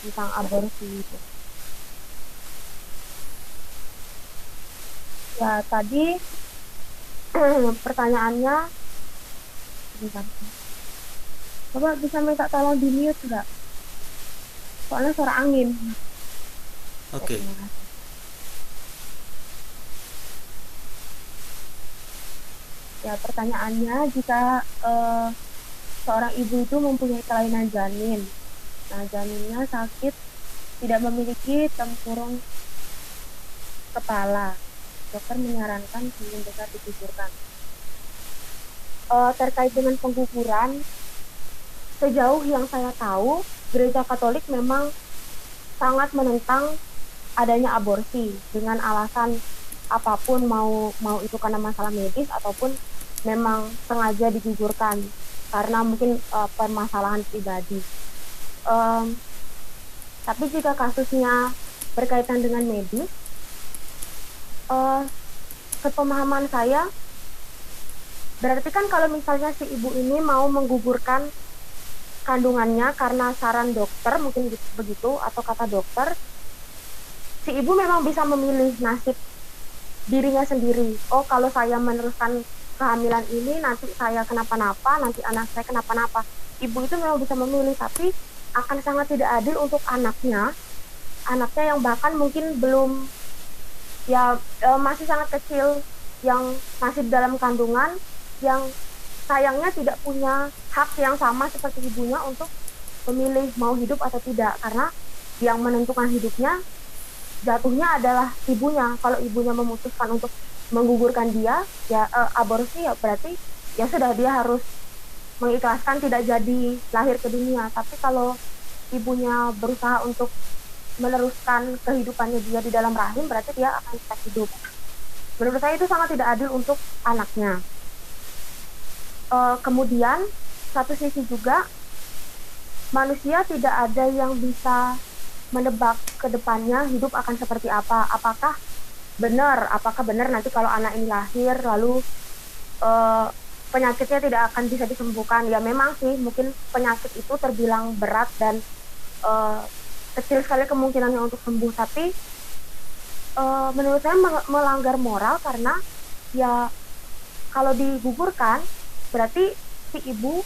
tentang aborsi itu. Ya, tadi pertanyaannya, bentar. Coba bisa minta tolong di mute nggak? Soalnya suara angin. Oke. Terima kasih. Ya, pertanyaannya, jika seorang ibu itu mempunyai kelainan janin, nah janinnya sakit, tidak memiliki tempurung kepala, dokter menyarankan sebelum besar digugurkan. Terkait dengan pengguguran, sejauh yang saya tahu, Gereja Katolik memang sangat menentang adanya aborsi dengan alasan apapun, mau itu karena masalah medis ataupun memang sengaja digugurkan. karena mungkin permasalahan pribadi. Tapi jika kasusnya berkaitan dengan medis, sepemahaman saya, berarti kan kalau misalnya si ibu ini mau menggugurkan kandungannya karena saran dokter, mungkin begitu, atau kata dokter, si ibu memang bisa memilih nasib dirinya sendiri. Oh, kalau saya meneruskan kehamilan ini, nanti saya kenapa-napa, nanti anak saya kenapa-napa. Ibu itu memang bisa memilih, tapi akan sangat tidak adil untuk anaknya yang bahkan mungkin belum, masih sangat kecil, yang masih dalam kandungan, yang sayangnya tidak punya hak yang sama seperti ibunya untuk memilih mau hidup atau tidak, karena yang menentukan hidupnya jatuhnya adalah ibunya. Kalau ibunya memutuskan untuk menggugurkan dia, aborsi, ya berarti ya sudah, dia harus mengikhlaskan tidak jadi lahir ke dunia. Tapi kalau ibunya berusaha untuk meneruskan kehidupannya dia di dalam rahim, berarti dia akan tetap hidup. Menurut saya itu sangat tidak adil untuk anaknya. Kemudian satu sisi juga, manusia tidak ada yang bisa menebak ke depannya hidup akan seperti apa. Apakah benar nanti kalau anak ini lahir lalu penyakitnya tidak akan bisa disembuhkan. Ya memang sih, mungkin penyakit itu terbilang berat dan kecil sekali kemungkinannya untuk sembuh, tapi menurut saya melanggar moral, karena ya kalau digugurkan berarti si ibu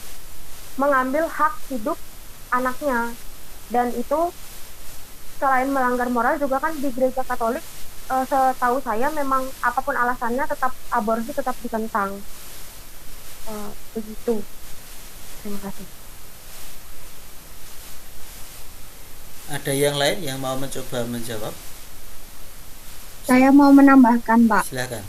mengambil hak hidup anaknya, dan itu selain melanggar moral juga kan di gereja Katolik, setahu saya memang apapun alasannya tetap aborsi tetap ditentang. Begitu. Terima kasih. Ada yang lain yang mau mencoba menjawab? Saya mau menambahkan, Pak. Silakan.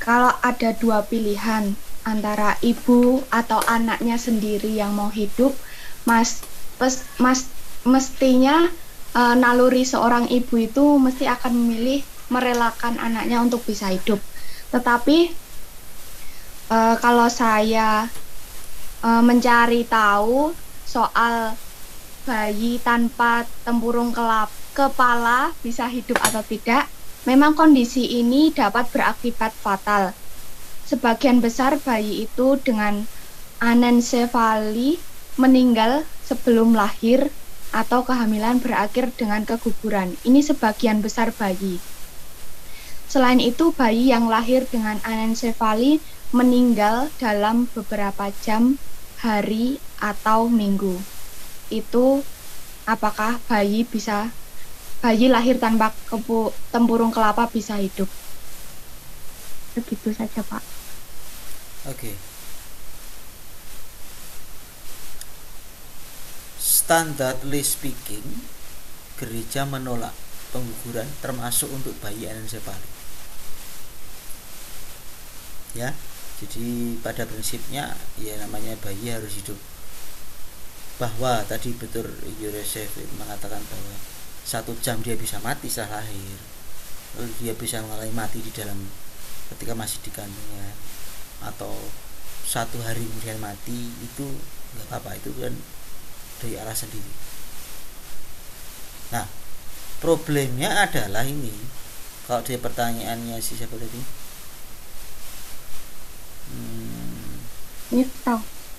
Kalau ada dua pilihan antara ibu atau anaknya sendiri yang mau hidup, mestinya naluri seorang ibu itu mesti akan memilih merelakan anaknya untuk bisa hidup. Tetapi kalau saya mencari tahu soal bayi tanpa tempurung kepala bisa hidup atau tidak, memang kondisi ini dapat berakibat fatal. Sebagian besar bayi itu dengan anensefali meninggal sebelum lahir atau kehamilan berakhir dengan keguguran. Ini sebagian besar bayi. Selain itu, bayi yang lahir dengan anensefali meninggal dalam beberapa jam, hari, atau minggu. Itu apakah bayi lahir tanpa tempurung kelapa bisa hidup? Begitu saja, Pak. Oke. Standardly speaking, gereja menolak pengguguran termasuk untuk bayi anensefali. Ya, jadi pada prinsipnya ya namanya bayi harus hidup. Bahwa tadi betul Yosef mengatakan bahwa 1 jam dia bisa mati setelah lahir, lalu dia bisa mengalami mati di dalam ketika masih di kandungnya, atau 1 hari kemudian mati, itu nggak apa-apa, itu kan dari arah sendiri. Nah, problemnya adalah ini, kalau dia pertanyaannya si siapa tadi?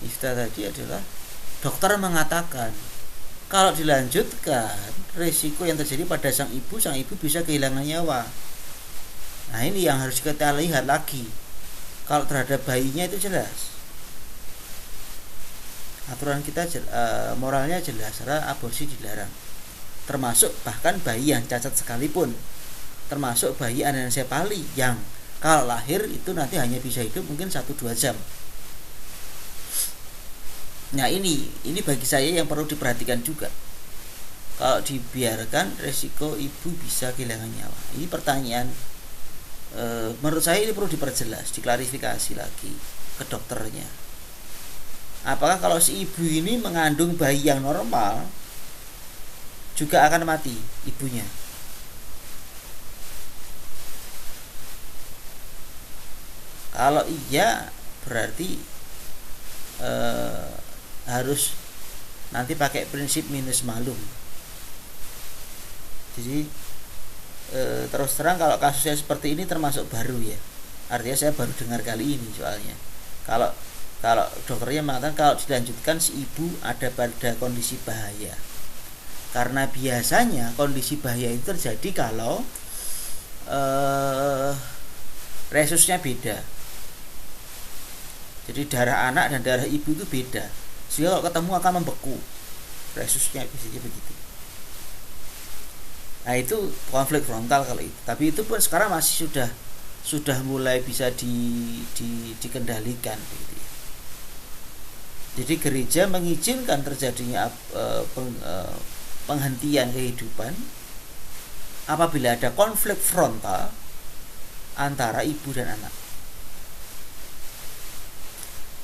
Ifta tadi adalah dokter mengatakan kalau dilanjutkan risiko yang terjadi pada sang ibu bisa kehilangan nyawa. Nah, ini yang harus kita lihat lagi. Kalau terhadap bayinya itu jelas, aturan kita moralnya jelas, karena aborsi dilarang, termasuk bahkan bayi yang cacat sekalipun, termasuk bayi anensefali yang kalau lahir itu nanti hanya bisa hidup mungkin 1-2 jam. Nah, ini bagi saya yang perlu diperhatikan juga. Kalau dibiarkan, resiko ibu bisa kehilangan nyawa. Ini pertanyaan, menurut saya ini perlu diperjelas, diklarifikasi lagi ke dokternya. Apakah kalau si ibu ini mengandung bayi yang normal juga akan mati ibunya? Kalau iya, berarti harus nanti pakai prinsip minus malum. Jadi terus terang kalau kasusnya seperti ini termasuk baru ya, artinya saya baru dengar kali ini soalnya. Kalau dokternya mengatakan kalau dilanjutkan si ibu ada pada kondisi bahaya, karena biasanya kondisi bahaya itu terjadi kalau resusnya beda. Jadi darah anak dan darah ibu itu beda, sehingga kalau ketemu akan membeku resusnya, biasanya begitu. Nah itu konflik frontal kalau itu. Tapi itu pun sekarang masih sudah mulai bisa dikendalikan gitu ya. Jadi gereja mengizinkan terjadinya penghentian kehidupan apabila ada konflik frontal antara ibu dan anak.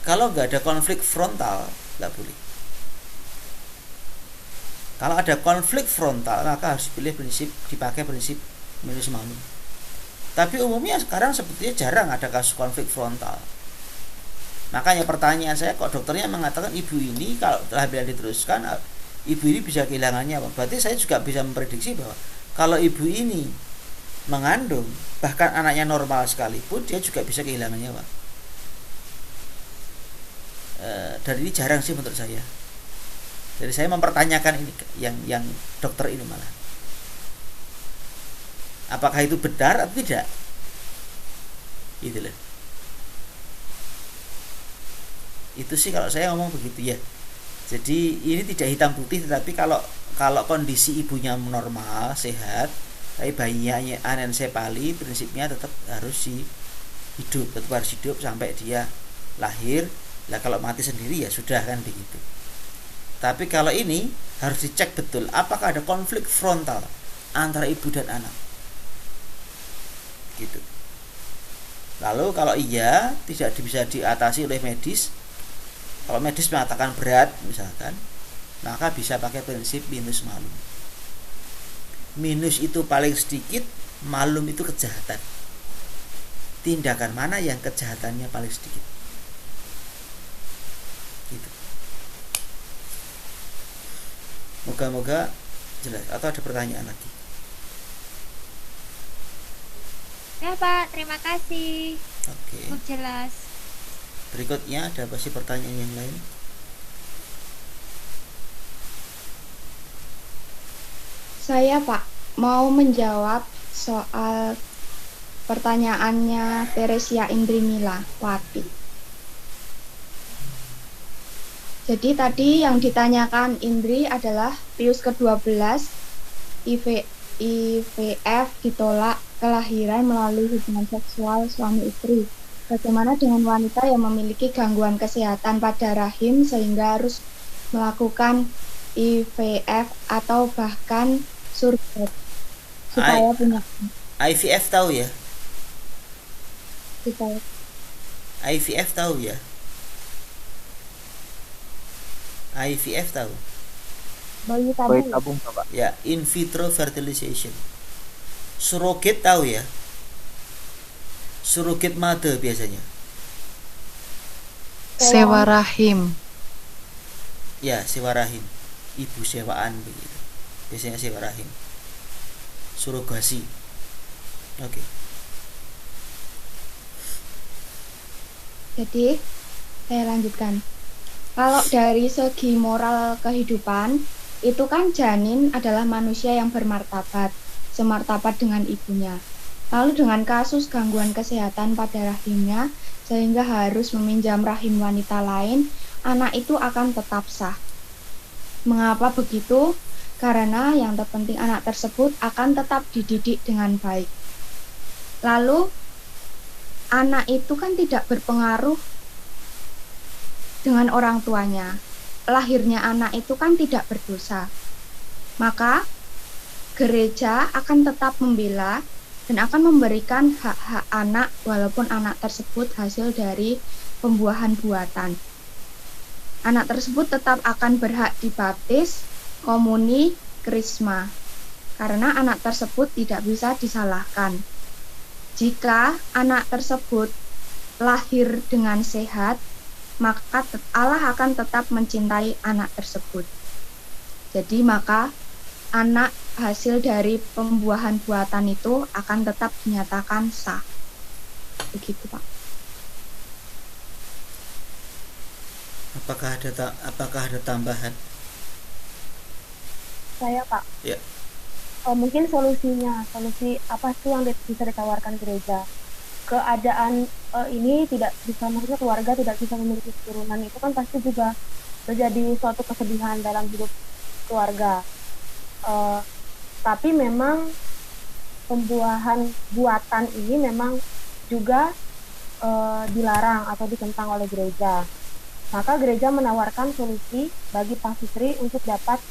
Kalau nggak ada konflik frontal nggak boleh. Kalau ada konflik frontal maka harus dipakai prinsip minus malum. Tapi umumnya sekarang sebetulnya jarang ada kasus konflik frontal. Makanya pertanyaan saya, kok dokternya mengatakan ibu ini kalau kehamilan diteruskan, ibu ini bisa kehilangan nyawa. Berarti saya juga bisa memprediksi bahwa kalau ibu ini mengandung, bahkan anaknya normal sekalipun, dia juga bisa kehilangan nyawa. Dan ini jarang sih menurut saya. Jadi saya mempertanyakan ini yang dokter ini malah. Apakah itu benar atau tidak? Gitu loh. Itu sih kalau saya ngomong begitu ya. Jadi ini tidak hitam putih, tetapi kalau kondisi ibunya normal, sehat, tapi bayinya anencefali, prinsipnya tetap harus hidup sampai dia lahir. Lah kalau mati sendiri ya sudah kan begitu. Tapi kalau ini harus dicek betul apakah ada konflik frontal antara ibu dan anak. Gitu. Lalu kalau iya tidak bisa diatasi oleh medis, kalau medis mengatakan berat misalkan, maka bisa pakai prinsip minus malum. Minus itu paling sedikit, malum itu kejahatan. Tindakan mana yang kejahatannya paling sedikit? Gitu. Moga-moga jelas. Atau ada pertanyaan lagi? Ya Pak, terima kasih. Oke. Cukup jelas. Berikutnya ada pasti pertanyaan yang lain. Saya Pak mau menjawab soal pertanyaannya Teresia Indrimila Wati. Jadi tadi yang ditanyakan Indri adalah Pius ke-12 IVF ditolak kelahiran melalui hubungan seksual suami istri. Bagaimana dengan wanita yang memiliki gangguan kesehatan pada rahim sehingga harus melakukan IVF atau bahkan surrogate supaya punya IVF tahu ya? supaya IVF tahu ya? IVF tahu? Bayi Bayi tabung. tabung Pak. Ya, in vitro fertilization. Surrogate tahu ya? Surrogate mother biasanya. Sewa rahim. Ya, sewa rahim. Ibu sewaan begitu. Biasanya sewa rahim. Surogasi. Oke. Jadi saya lanjutkan. Kalau dari segi moral kehidupan, itu kan janin adalah manusia yang bermartabat, semartabat dengan ibunya. Lalu dengan kasus gangguan kesehatan pada rahimnya, sehingga harus meminjam rahim wanita lain, anak itu akan tetap sah. Mengapa begitu? Karena yang terpenting anak tersebut akan tetap dididik dengan baik. Lalu, anak itu kan tidak berpengaruh dengan orang tuanya. Lahirnya anak itu kan tidak berdosa. Maka gereja akan tetap membela dan akan memberikan hak-hak anak walaupun anak tersebut hasil dari pembuahan buatan. Anak tersebut tetap akan berhak dibaptis, komuni, krisma. Karena anak tersebut tidak bisa disalahkan. Jika anak tersebut lahir dengan sehat, maka Allah akan tetap mencintai anak tersebut. Jadi maka anak hasil dari pembuahan buatan itu akan tetap dinyatakan sah. Begitu, Pak. Apakah ada tambahan? Saya, Pak. Ya. Mungkin solusi apa sih yang bisa ditawarkan gereja? Keadaan ini tidak bisa, maksudnya keluarga tidak bisa memiliki keturunan, itu kan pasti juga menjadi suatu kesedihan dalam hidup keluarga. Tapi memang pembuahan buatan ini memang juga dilarang atau ditentang oleh gereja. Maka gereja menawarkan solusi bagi pasutri untuk dapat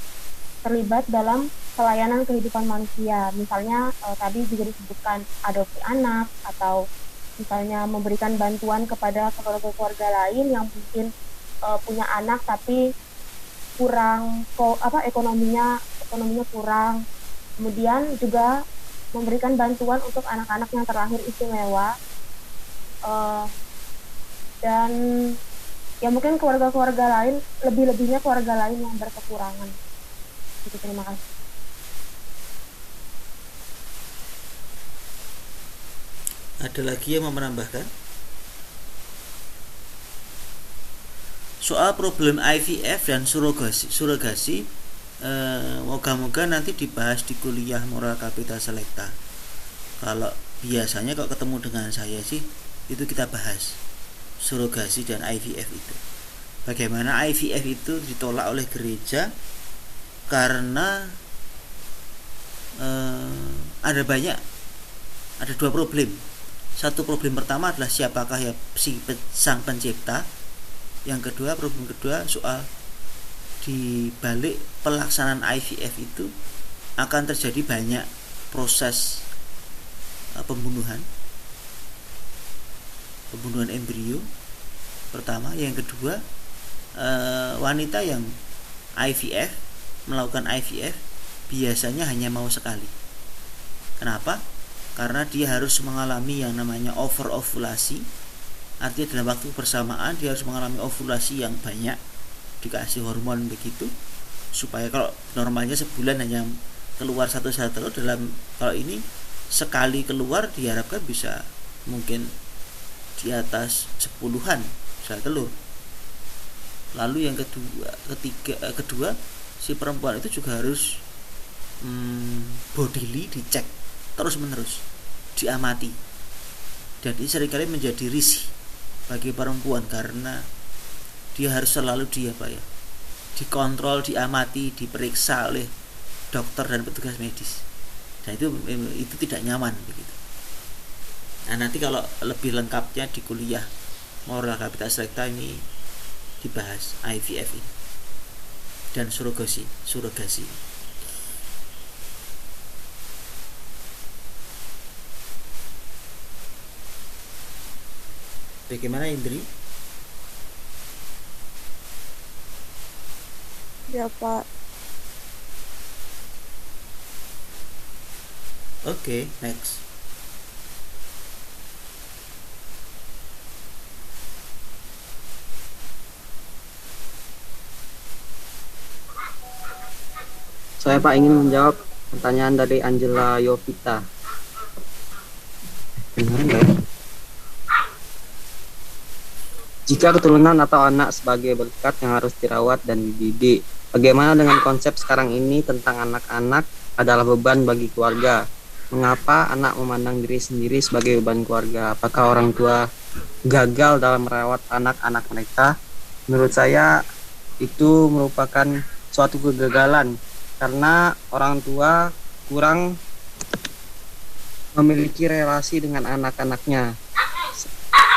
terlibat dalam pelayanan kehidupan manusia. Misalnya tadi juga disebutkan adopsi anak, atau misalnya memberikan bantuan kepada keluarga-keluarga lain yang mungkin punya anak tapi kurang ekonominya kurang. Kemudian juga memberikan bantuan untuk anak-anak yang terlahir istimewa, dan ya mungkin keluarga-keluarga lain, lebih-lebihnya keluarga lain yang berkekurangan. Gitu, terima kasih. Ada lagi yang mau menambahkan? Soal problem IVF dan surogasi, moga-moga nanti dibahas di kuliah Moral Capita Selecta. Kalau biasanya kalau ketemu dengan saya sih, itu kita bahas surogasi dan IVF itu. Bagaimana IVF itu ditolak oleh gereja karena ada dua problem. Satu problem pertama adalah siapakah ya sang pencipta. Yang kedua, problem kedua soal di balik pelaksanaan IVF itu akan terjadi banyak proses pembunuhan embrio pertama. Yang kedua, wanita yang melakukan IVF biasanya hanya mau sekali. Kenapa? Karena dia harus mengalami yang namanya overovulasi. Artinya dalam waktu bersamaan dia harus mengalami ovulasi yang banyak, dikasih hormon begitu, supaya kalau normalnya sebulan hanya keluar 1 sel telur, kalau ini sekali keluar diharapkan bisa mungkin di atas 10-an sel telur. Lalu yang kedua si perempuan itu juga harus bodily dicek terus menerus, diamati. Dan ini seringkali menjadi risih bagi perempuan karena dia harus selalu dikontrol, diamati, diperiksa oleh dokter dan petugas medis. Dan itu tidak nyaman begitu. Nah, nanti kalau lebih lengkapnya di kuliah Moral Capita Selecta ini dibahas IVF ini dan surogasi. Bagaimana Indri? Ya, Pak. Oke, next. Saya Pak ingin menjawab pertanyaan dari Angela Yovita. Dengar nggak ya? Jika keturunan atau anak sebagai berkat yang harus dirawat dan dididik, bagaimana dengan konsep sekarang ini tentang anak-anak adalah beban bagi keluarga? Mengapa anak memandang diri sendiri sebagai beban keluarga? Apakah orang tua gagal dalam merawat anak-anak mereka? Menurut saya itu merupakan suatu kegagalan karena orang tua kurang memiliki relasi dengan anak-anaknya.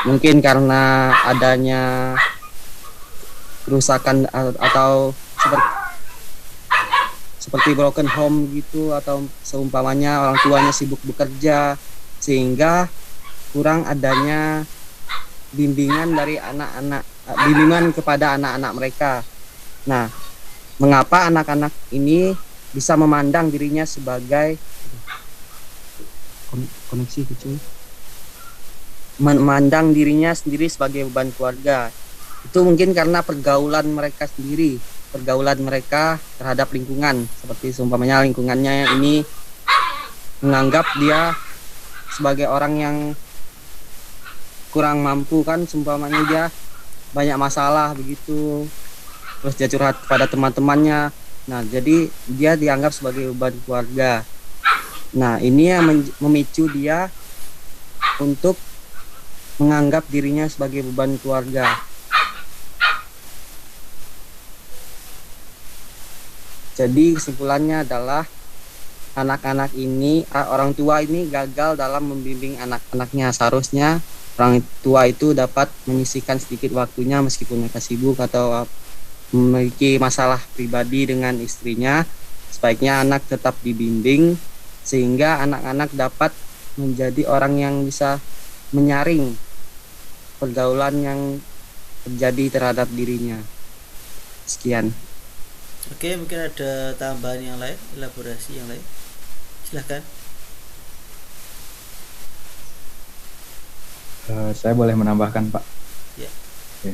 Mungkin karena adanya kerusakan atau seperti broken home gitu, atau seumpamanya orang tuanya sibuk bekerja sehingga kurang adanya bimbingan dari bimbingan kepada anak-anak mereka. Nah, mengapa anak-anak ini bisa memandang dirinya sebagai memandang dirinya sendiri sebagai beban keluarga? Itu mungkin karena pergaulan mereka sendiri, pergaulan mereka terhadap lingkungan, seperti seumpamanya lingkungannya ini menganggap dia sebagai orang yang kurang mampu kan, seumpamanya dia banyak masalah begitu, terus dia curhat pada teman-temannya. Nah, jadi dia dianggap sebagai beban keluarga. Nah, ini yang memicu dia untuk menganggap dirinya sebagai beban keluarga. Jadi kesimpulannya adalah anak-anak ini, orang tua ini gagal dalam membimbing anak-anaknya. Seharusnya orang tua itu dapat menyisihkan sedikit waktunya meskipun mereka sibuk atau memiliki masalah pribadi dengan istrinya. Sebaiknya anak tetap dibimbing sehingga anak-anak dapat menjadi orang yang bisa menyaring pergaulan yang terjadi terhadap dirinya. Sekian. Oke, mungkin ada tambahan yang lain, elaborasi yang lain. Silahkan. Saya boleh menambahkan, Pak? Ya. Oke.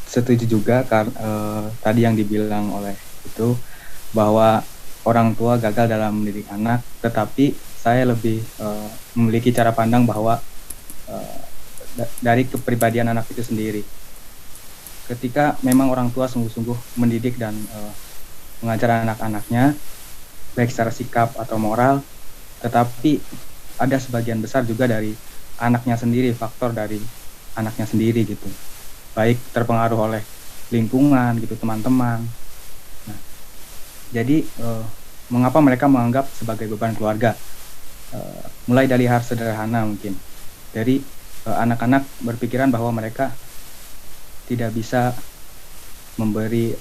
Setuju juga tadi yang dibilang oleh itu bahwa orang tua gagal dalam mendidik anak, tetapi saya lebih memiliki cara pandang bahwa dari kepribadian anak itu sendiri. Ketika memang orang tua sungguh-sungguh mendidik dan mengajar anak-anaknya, baik secara sikap atau moral, tetapi ada sebagian besar juga dari anaknya sendiri, faktor dari anaknya sendiri gitu. Baik terpengaruh oleh lingkungan gitu, teman-teman. Nah, jadi mengapa mereka menganggap sebagai beban keluarga? Mulai dari hal sederhana mungkin. Dari anak-anak berpikiran bahwa mereka tidak bisa memberi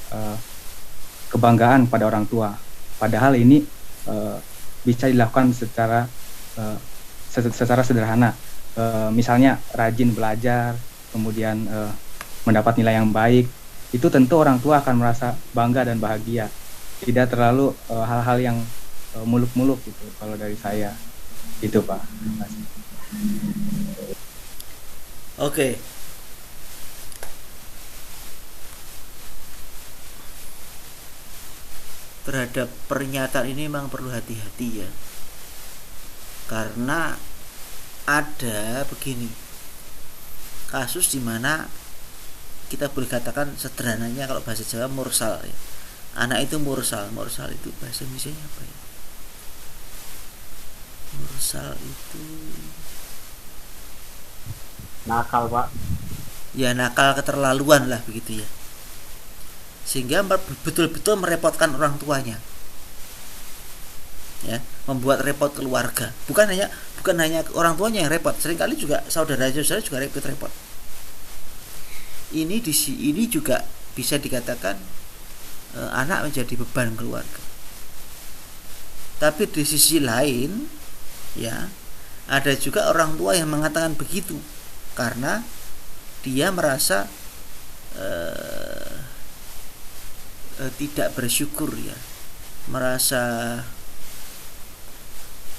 kebanggaan pada orang tua. Padahal ini bisa dilakukan secara sederhana. Misalnya rajin belajar, kemudian mendapat nilai yang baik, itu tentu orang tua akan merasa bangga dan bahagia. Tidak terlalu hal-hal yang muluk-muluk gitu kalau dari saya. Itu, Pak. Terima kasih. Oke. Terhadap pernyataan ini memang perlu hati-hati ya, karena ada begini kasus di mana kita boleh katakan sederhananya kalau bahasa Jawa mursal ya. Anak itu mursal itu bahasa Indonesia apa ya? Mursal itu nakal, Pak. Ya, nakal keterlaluan lah begitu ya, sehingga betul-betul merepotkan orang tuanya ya, membuat repot keluarga. Bukan hanya orang tuanya yang repot, seringkali juga saudara-saudara juga repot. Ini juga bisa dikatakan anak menjadi beban keluarga. Tapi di sisi lain ya, ada juga orang tua yang mengatakan begitu karena dia merasa tidak bersyukur ya, merasa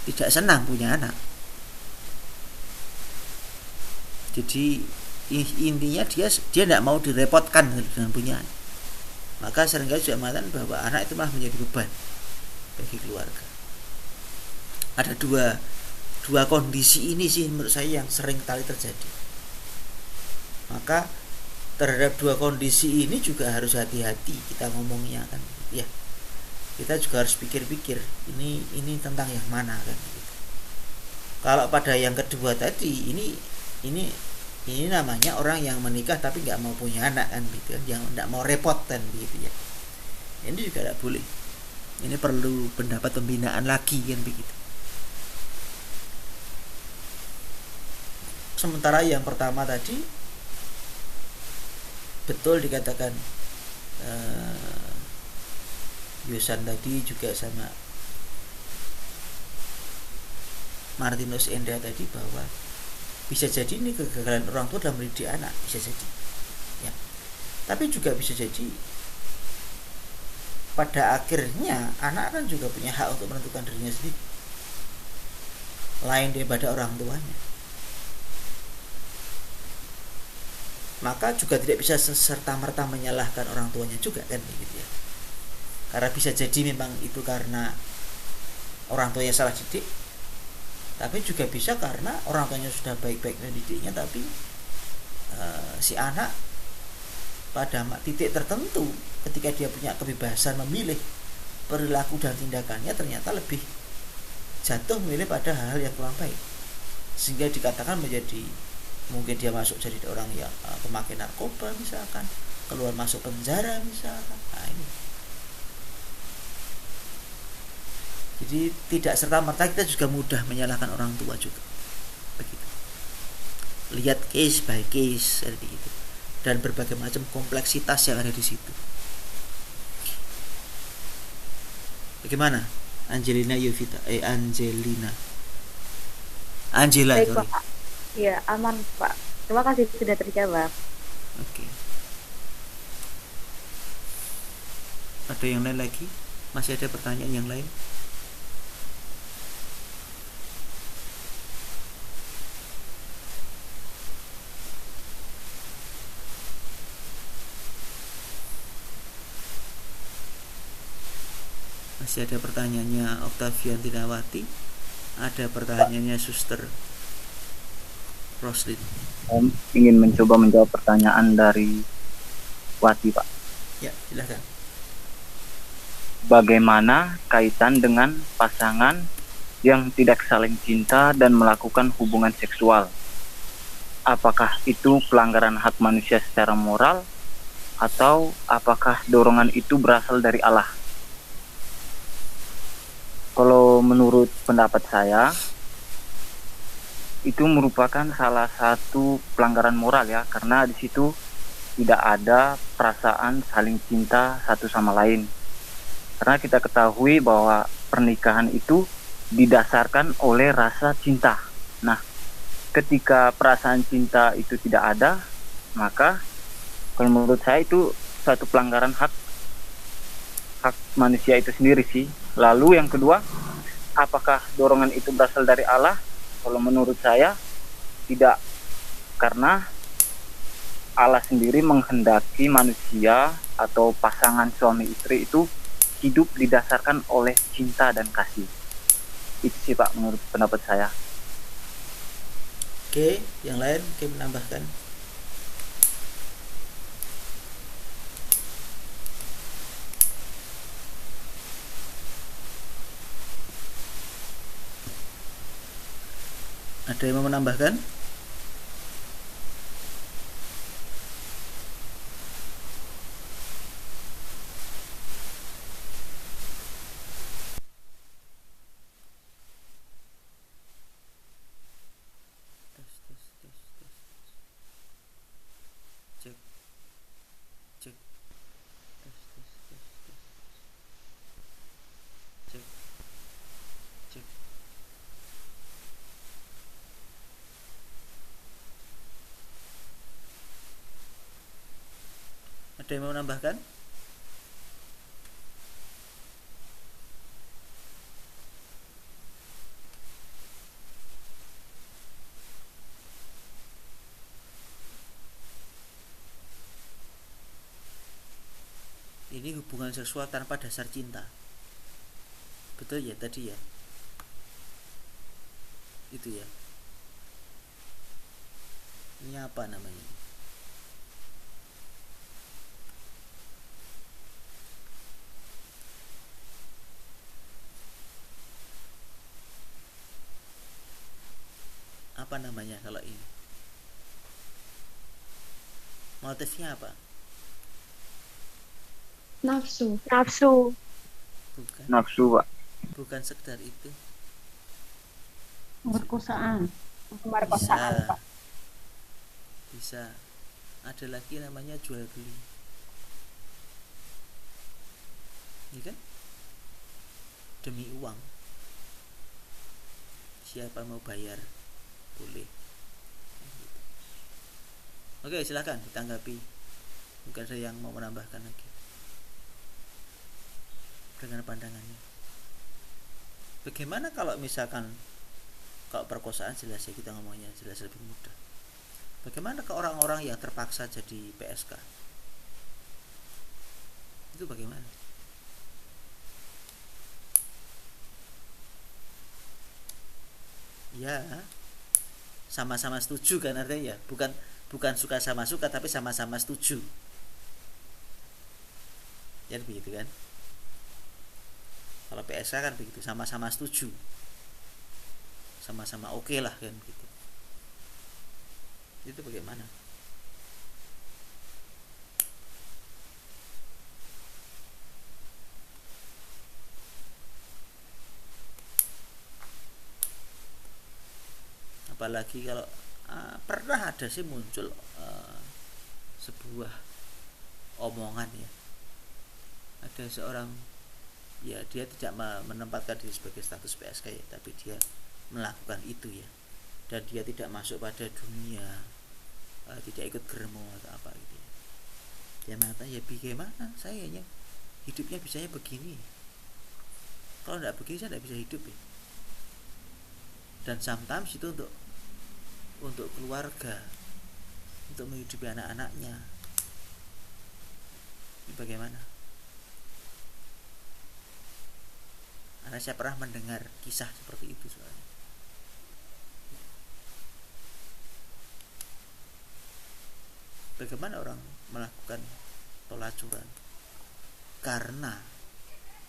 tidak senang punya anak. Jadi intinya dia tidak mau direpotkan dengan punya anak. Maka seringkali juga mengatakan bahwa anak itu malah menjadi beban bagi keluarga. Ada dua kondisi ini sih menurut saya yang sering kali terjadi. Maka terhadap dua kondisi ini juga harus hati-hati kita ngomongnya kan ya. Kita juga harus pikir-pikir ini tentang yang mana kan gitu. Kalau pada yang kedua tadi ini namanya orang yang menikah tapi nggak mau punya anak kan gitu kan, yang nggak mau repot kan gitu ya. Ini juga tidak boleh. Ini perlu pendapat pembinaan lagi kan begitu. Sementara yang pertama tadi betul dikatakan Yosan tadi juga sama Martinus Enda tadi bahwa bisa jadi ini kegagalan orang tua dalam mendidik anak, bisa jadi ya. Tapi juga bisa jadi pada akhirnya anak kan juga punya hak untuk menentukan dirinya sendiri lain daripada orang tuanya. maka juga tidak bisa serta-merta menyalahkan orang tuanya juga kan gitu ya. Karena bisa jadi memang itu karena orang tuanya salah didik, tapi juga bisa karena orang tuanya sudah baik-baik mendidiknya, tapi si anak pada titik tertentu ketika dia punya kebebasan memilih perilaku dan tindakannya ternyata lebih jatuh memilih pada hal-hal yang kurang baik, sehingga dikatakan menjadi mungkin dia masuk jadi orang yang pemakai narkoba misalkan, keluar masuk penjara misalkan. Nah ini jadi tidak serta-merta kita juga mudah menyalahkan orang tua juga begitu. Lihat case by case seperti itu dan berbagai macam kompleksitas yang ada di situ. Bagaimana Angela Baik, sorry. Pak. Iya, aman, Pak. Terima kasih sudah terjawab. Oke. Ada yang lain lagi? Masih ada pertanyaan yang lain? Masih ada pertanyaannya Octavian Tinawati, ada pertanyaannya Suster Roslin. Saya ingin mencoba menjawab pertanyaan dari Wati, Pak. Ya, silakan. Bagaimana kaitan dengan pasangan yang tidak saling cinta dan melakukan hubungan seksual? Apakah itu pelanggaran hak manusia secara moral, atau apakah dorongan itu berasal dari Allah? Kalau menurut pendapat saya, itu merupakan salah satu pelanggaran moral ya, karena di situ tidak ada perasaan saling cinta satu sama lain. Karena kita ketahui bahwa pernikahan itu didasarkan oleh rasa cinta. Nah, ketika perasaan cinta itu tidak ada, maka kalau menurut saya itu suatu pelanggaran hak manusia itu sendiri sih. Lalu yang kedua, apakah dorongan itu berasal dari Allah? Kalau menurut saya tidak, karena Allah sendiri menghendaki manusia atau pasangan suami istri itu hidup didasarkan oleh cinta dan kasih. Itu sih Pak menurut pendapat saya. Oke, yang lain mungkin menambahkan. Ada yang mau menambahkan? Cek. Cek. Tes. Cek. Cek. Ada yang mau menambahkan? Ini hubungan seksual tanpa dasar cinta. Betul ya tadi ya? Itu ya. Ini apa namanya? Apa namanya kalau ini? Motifnya apa? Nafsu. Bukan. Nafsu Pak. Bukan sekedar itu. Pemerkosaan. Pemerkosaan, Pak. Bisa. Ada lagi namanya jual beli. Iya kan? Demi uang. Siapa mau bayar? Boleh. Oke, silakan ditanggapi. Mungkin ada yang mau menambahkan lagi dengan pandangannya. Bagaimana kalau misalkan kalau perkosaan jelas ya kita ngomongnya jelas lebih mudah. Bagaimana ke orang-orang yang terpaksa jadi PSK? Itu bagaimana? Ya, sama-sama setuju kan artinya ya, bukan suka sama suka tapi sama-sama setuju. Ya begitu kan? Kalau PSK kan begitu, sama-sama setuju, sama-sama oke lah kan gitu. Itu bagaimana? Apalagi kalau pernah ada sih muncul sebuah omongan ya, ada seorang, ya dia tidak menempatkan diri sebagai status PSK ya, tapi dia melakukan itu ya, dan dia tidak masuk pada dunia, tidak ikut germo atau apa gitu ya. Dia mengatakan ya bagaimana sayanya hidupnya bisanya begini, kalau tidak begini saya tidak bisa hidup ya. Dan sometimes itu untuk keluarga, untuk menghidupi anak-anaknya. Ini bagaimana? Karena saya pernah mendengar kisah seperti itu soalnya. Bagaimana orang melakukan pelacuran karena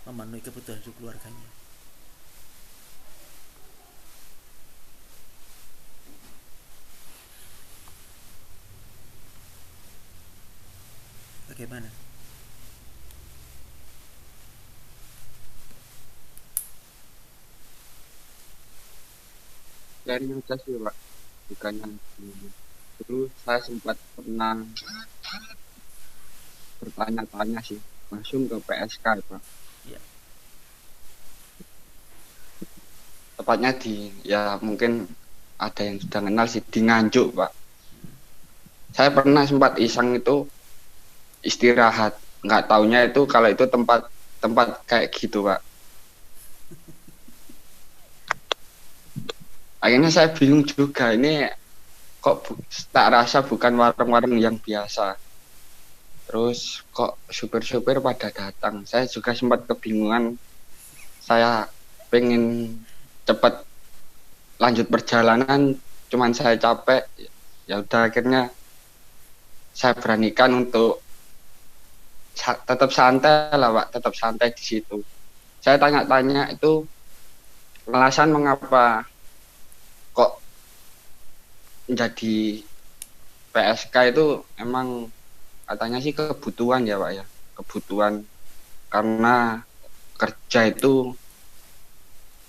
memenuhi kebutuhan hidup keluarganya? Bagaimana? Dari yang saya sih Pak, bukan yang dulu saya sempat pernah bertanya-tanya sih langsung ke PSK Pak. Ya. Tepatnya di, ya mungkin ada yang sudah kenal sih, di Nganjuk Pak. Saya pernah sempat iseng itu istirahat, nggak taunya itu kalau itu tempat kayak gitu Pak. Akhirnya saya bingung juga, ini kok tak rasa bukan warung-warung yang biasa. Terus kok supir-supir pada datang. Saya juga sempat kebingungan. Saya pengen cepat lanjut perjalanan, cuman saya capek. Ya udah akhirnya saya beranikan untuk tetap santai lah Pak, tetap santai di situ. Saya tanya-tanya itu alasan mengapa kok menjadi PSK itu, emang katanya sih kebutuhan ya Pak ya, kebutuhan karena kerja itu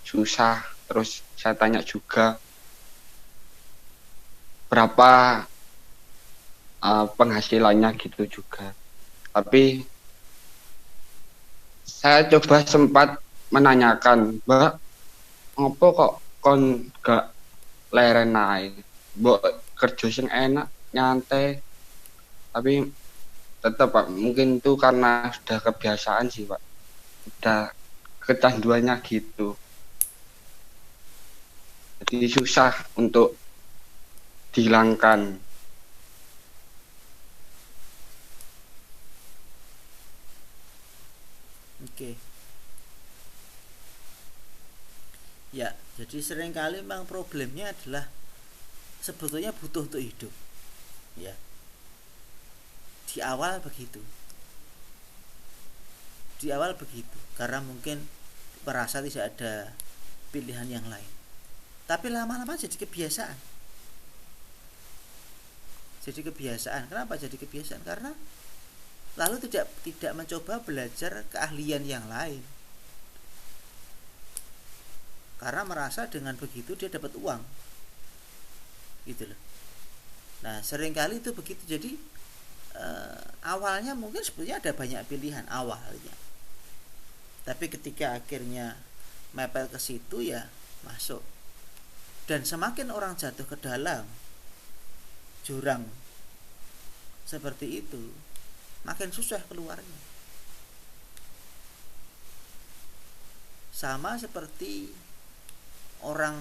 susah. Terus saya tanya juga berapa penghasilannya gitu juga. Tapi saya coba sempat menanyakan, Mbak, ngopo kok kon gak leren ae, mbok kerja sing enak nyantai. Tapi tetap Pak, mungkin itu karena sudah kebiasaan sih Pak, udah kecanduannya gitu, jadi susah untuk dihilangkan. Oke. Ya, jadi seringkali memang problemnya adalah sebetulnya butuh untuk hidup. Ya. Di awal begitu. Di awal begitu, karena mungkin merasa tidak ada pilihan yang lain. Tapi lama-lama jadi kebiasaan. Jadi kebiasaan. Kenapa jadi kebiasaan? Karena lalu tidak mencoba belajar keahlian yang lain, karena merasa dengan begitu dia dapat uang gitu loh. Nah seringkali itu begitu. Jadi awalnya mungkin sebetulnya ada banyak pilihan awalnya, tapi ketika akhirnya mepet ke situ ya masuk. Dan semakin orang jatuh ke dalam jurang seperti itu, makin susah keluarnya. Sama seperti orang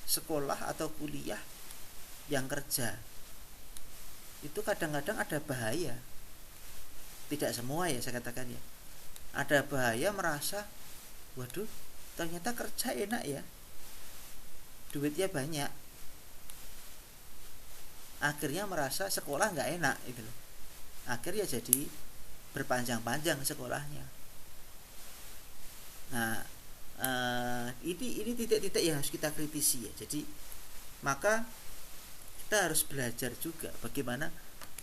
sekolah atau kuliah yang kerja. itu kadang-kadang ada bahaya. Tidak semua ya saya katakan ya. Ada bahaya merasa, waduh, ternyata kerja enak ya, duitnya banyak. Akhirnya merasa sekolah nggak enak gitu loh. Akhirnya jadi berpanjang-panjang sekolahnya. Nah, ini titik-titik yang harus kita kritisi ya. Jadi maka kita harus belajar juga bagaimana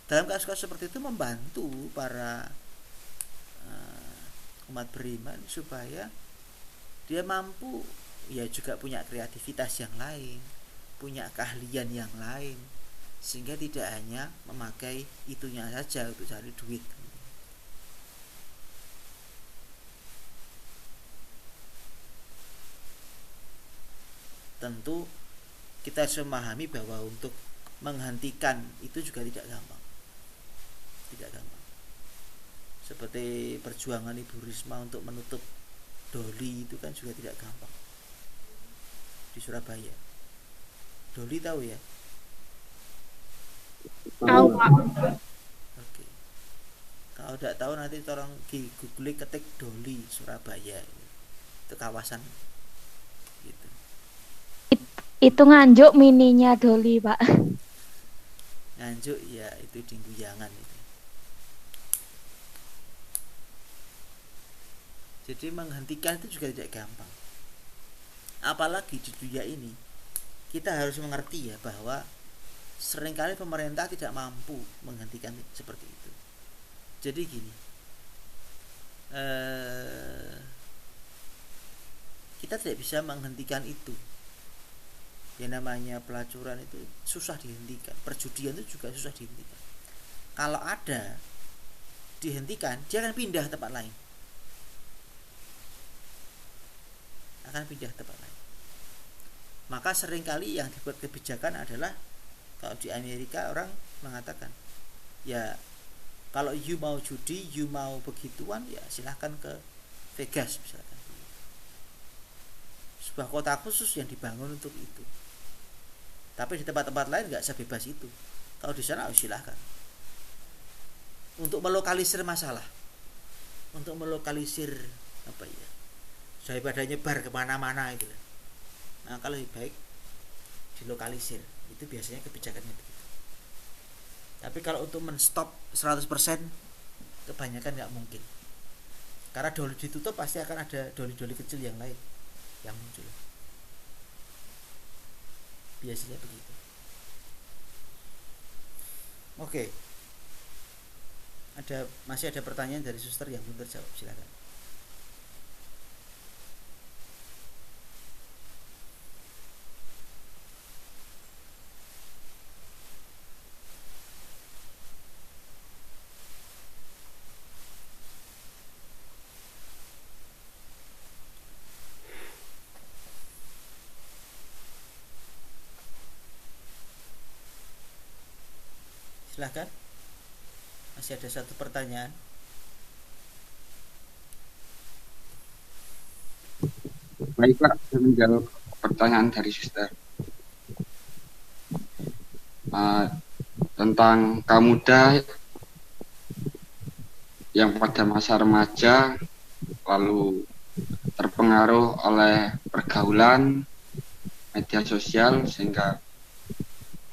dalam kasus-kasus seperti itu membantu para umat beriman supaya dia mampu ya juga punya kreativitas yang lain, punya keahlian yang lain, sehingga tidak hanya memakai itunya saja untuk cari duit. Tentu kita harus memahami bahwa untuk menghentikan itu juga tidak gampang. Tidak gampang. Seperti perjuangan Ibu Risma untuk menutup Doli itu kan juga tidak gampang. Di Surabaya. Doli tahu ya? Tahu, Pak. Oke. Kalau tidak tahu nanti tolong di Google ketik Doli Surabaya. Itu kawasan gitu. Itu Nganjuk mininya Doli, Pak. Nganjuk ya itu di Guyangan itu. Jadi menghentikan itu juga tidak gampang. Apalagi di dunia ini kita harus mengerti ya bahwa seringkali pemerintah tidak mampu menghentikan seperti itu. Jadi gini, kita tidak bisa menghentikan itu. Yang namanya pelacuran itu susah dihentikan, perjudian itu juga susah dihentikan. Kalau ada dihentikan, dia akan pindah tempat lain. Maka seringkali yang dibuat kebijakan adalah, kalau di Amerika orang mengatakan, ya kalau you mau judi, you mau begituan, ya silahkan ke Vegas misalkan. Sebuah kota khusus yang dibangun untuk itu. Tapi di tempat-tempat lain nggak sebebas itu. Kalau di sana silahkan. Untuk melokalisir masalah, untuk melokalisir apa ya, daripada nyebar kemana-mana itu. Nah, kalau lebih baik dilokalisir, itu biasanya kebijakannya begitu. Tapi kalau untuk menstop 100%, kebanyakan nggak mungkin. Karena doli ditutup pasti akan ada doli-doli kecil yang lain yang muncul. Biasanya begitu. Oke. Masih ada pertanyaan dari suster yang belum terjawab, silakan. Silahkan. Masih ada satu pertanyaan. Baik Pak, saya menjawab pertanyaan dari suster. Tentang kaum muda yang pada masa remaja lalu terpengaruh oleh pergaulan media sosial sehingga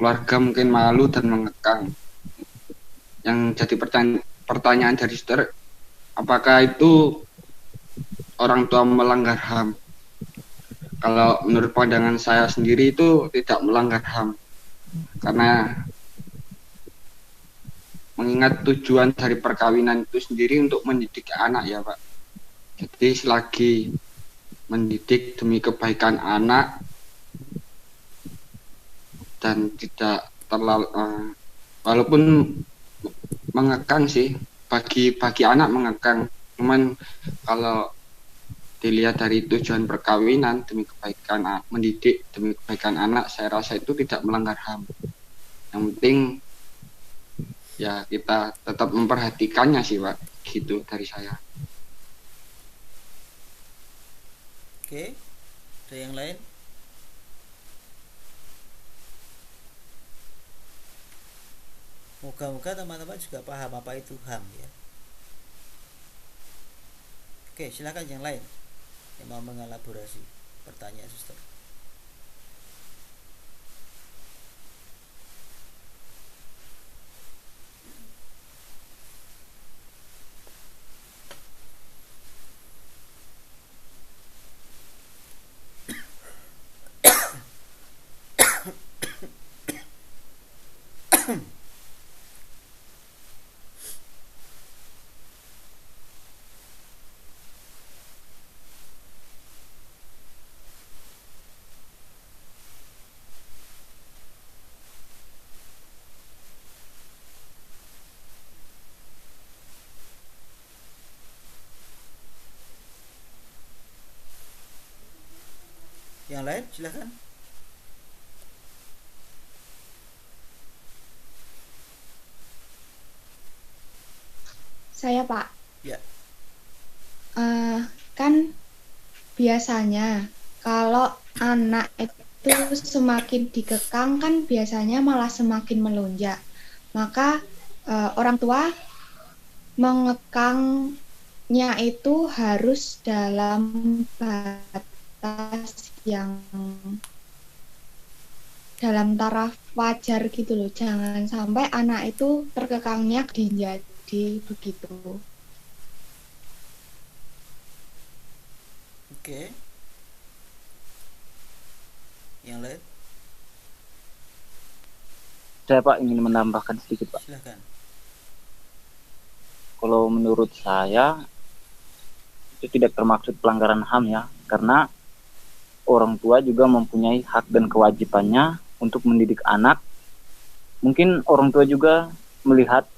keluarga mungkin malu dan mengekang. Yang jadi pertanyaan dari saudara, apakah itu orang tua melanggar HAM? Kalau menurut pandangan saya sendiri itu tidak melanggar HAM, karena mengingat tujuan dari perkawinan itu sendiri untuk mendidik anak ya Pak. Jadi selagi mendidik demi kebaikan anak dan tidak terlalu walaupun mengekang sih, bagi anak mengekang, cuman kalau dilihat dari tujuan perkawinan demi kebaikan mendidik demi kebaikan anak, saya rasa itu tidak melanggar HAM. Yang penting ya kita tetap memperhatikannya sih Pak, gitu dari saya. Oke, ada yang lain? Moga-moga teman-teman juga paham apa itu HAM ya. Oke, silakan yang lain yang mau mengelaborasi pertanyaan suster. Yang lain silakan. Saya Pak. Ya. Kan biasanya kalau anak itu semakin dikekang kan biasanya malah semakin melonjak. Maka orang tua mengekangnya itu harus dalam batas yang dalam taraf wajar gitu loh. Jangan sampai anak itu terkekangnya jadi begitu. Oke. Yang lain? Saya Pak ingin menambahkan sedikit Pak. Silakan. Kalau menurut saya itu tidak termaksud pelanggaran HAM ya, karena orang tua juga mempunyai hak dan kewajibannya untuk mendidik anak. Mungkin orang tua juga melihat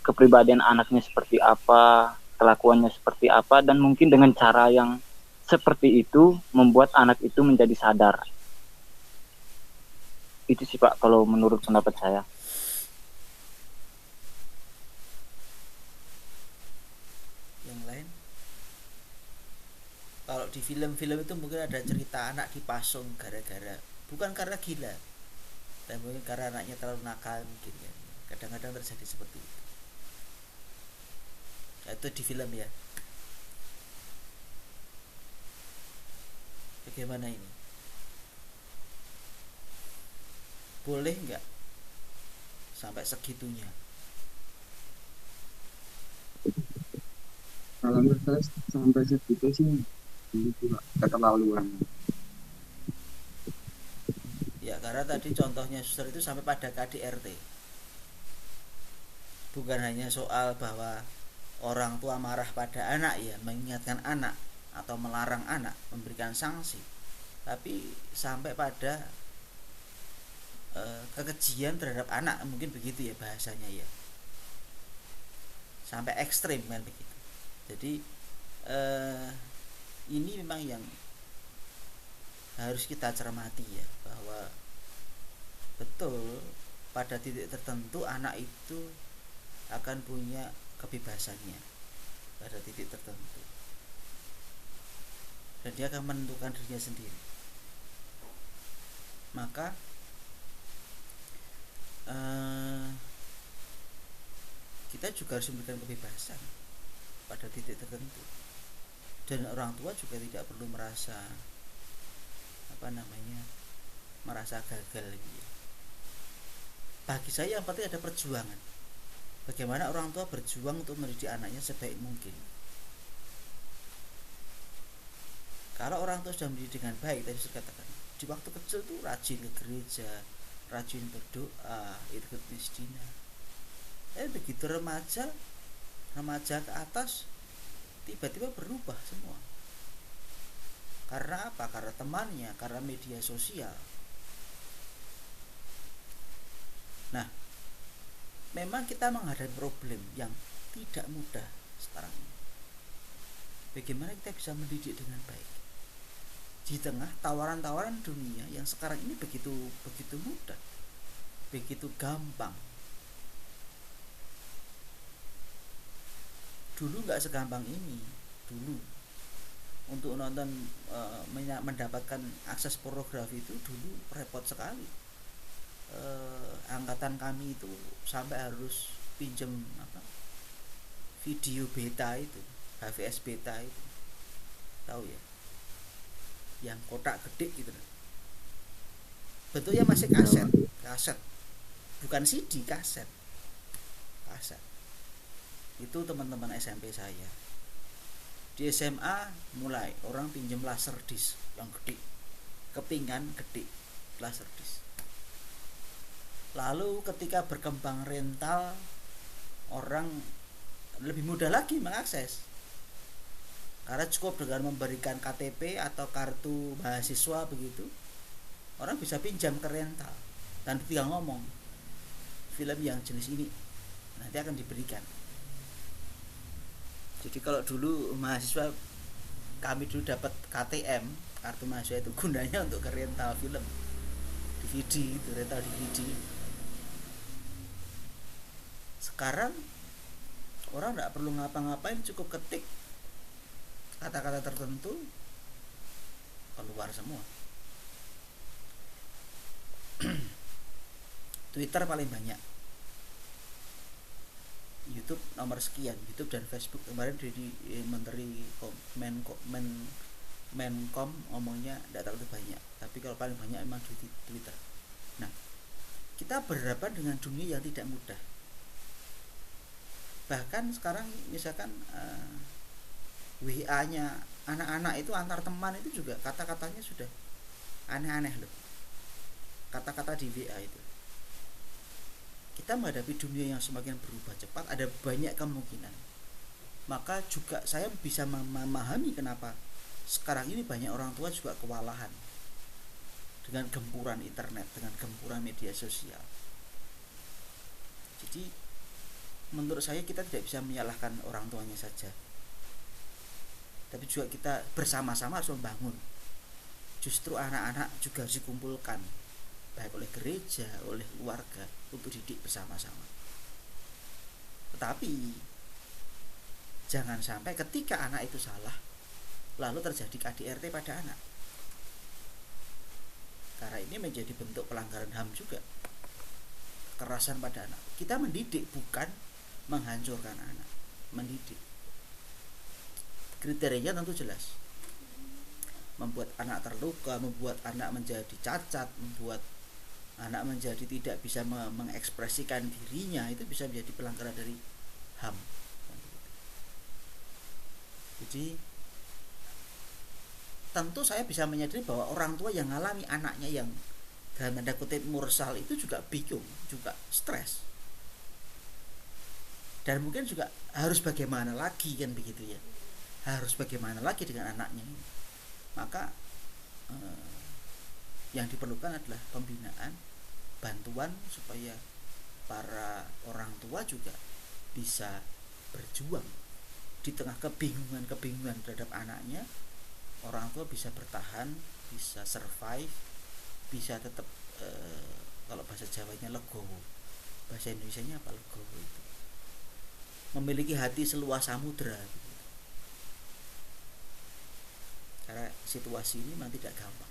kepribadian anaknya seperti apa, kelakuannya seperti apa, dan mungkin dengan cara yang seperti itu membuat anak itu menjadi sadar. Itu sih Pak kalau menurut pendapat saya. Yang lain? Kalau di film-film itu mungkin ada cerita anak dipasung gara-gara, bukan karena gila, tapi mungkin karena anaknya terlalu nakal mungkin ya. Kadang-kadang terjadi seperti itu. Itu di film ya. Bagaimana ini? Boleh nggak sampai segitunya? Kalau menurut saya sampai segitu sih itu keterlaluan. Ya karena tadi contohnya suster itu sampai pada KDRT. Bukan hanya soal bahwa orang tua marah pada anak ya, mengingatkan anak atau melarang anak, memberikan sanksi, tapi sampai pada kekejian terhadap anak, mungkin begitu ya bahasanya ya, sampai ekstrim kan begitu. Jadi ini memang yang harus kita cermati ya, bahwa betul pada titik tertentu anak itu akan punya kebebasannya pada titik tertentu, dan dia akan menentukan dirinya sendiri. Maka kita juga harus memberikan kebebasan pada titik tertentu, dan orang tua juga tidak perlu merasa merasa gagal gitu. Bagi saya yang penting ada perjuangan. Bagaimana orang tua berjuang untuk mendidik anaknya sebaik mungkin. Kalau orang tua sudah mendidik dengan baik, tadi saya katakan, di waktu kecil tuh rajin ke gereja, rajin berdoa, ikut misdina. Begitu remaja ke atas, tiba-tiba berubah semua. Karena apa? Karena temannya, karena media sosial. Nah, memang kita menghadapi problem yang tidak mudah sekarang ini. Bagaimana kita bisa mendidik dengan baik di tengah tawaran-tawaran dunia yang sekarang ini begitu mudah, begitu gampang. Dulu nggak segampang ini. Dulu untuk nonton mendapatkan akses pornografi itu dulu repot sekali. angkatan kami itu sampai harus pinjem video beta itu, HVS beta itu, tahu ya, yang kotak gede gitu, bentuknya masih kaset, bukan CD, kaset. Itu teman-teman SMP saya. Di SMA mulai orang pinjem laserdisc yang gede, kepingan gede, laserdisc. Lalu ketika berkembang rental, orang lebih mudah lagi mengakses, karena cukup dengan memberikan KTP atau kartu mahasiswa begitu, orang bisa pinjam ke rental dan tinggal ngomong film yang jenis ini nanti akan diberikan. Jadi kalau dulu mahasiswa kami dulu dapat KTM, kartu mahasiswa, itu gunanya untuk ke rental film DVD, itu rental DVD. Sekarang orang tidak perlu ngapa-ngapain, cukup ketik kata-kata tertentu keluar semua. Twitter paling banyak, YouTube nomor sekian, YouTube dan Facebook. Kemarin di Menteri Menkom ngomongnya tidak terlalu banyak, tapi kalau paling banyak memang di Twitter. Nah, kita berhadapan dengan dunia yang tidak mudah. Bahkan sekarang misalkan WA-nya anak-anak itu antar teman itu juga kata-katanya sudah aneh-aneh loh, kata-kata di WA itu. Kita menghadapi dunia yang semakin berubah cepat, ada banyak kemungkinan. Maka juga saya bisa memahami kenapa sekarang ini banyak orang tua juga kewalahan dengan gempuran internet, dengan gempuran media sosial. Jadi menurut saya kita tidak bisa menyalahkan orang tuanya saja, tapi juga kita bersama-sama harus membangun. Justru anak-anak juga harus dikumpulkan, baik oleh gereja, oleh keluarga, untuk didik bersama-sama. Tetapi jangan sampai ketika anak itu salah lalu terjadi KDRT pada anak, karena ini menjadi bentuk pelanggaran HAM juga, kekerasan pada anak. Kita mendidik bukan menghancurkan anak, mendidik. Kriterianya tentu jelas, membuat anak terluka, membuat anak menjadi cacat, membuat anak menjadi tidak bisa mengekspresikan dirinya, itu bisa menjadi pelanggaran dari HAM. Jadi tentu saya bisa menyadari bahwa orang tua yang mengalami anaknya yang dalam tanda kutip mursal itu juga bingung, juga stres, dan mungkin juga harus bagaimana lagi, kan begitu ya, harus bagaimana lagi dengan anaknya ini. Maka yang diperlukan adalah pembinaan, bantuan, supaya para orang tua juga bisa berjuang di tengah kebingungan terhadap anaknya. Orang tua bisa bertahan, bisa survive, bisa tetap kalau bahasa Jawanya legowo, bahasa Indonesianya apa legowo itu, memiliki hati seluas samudra gitu. Karena situasi ini memang tidak gampang.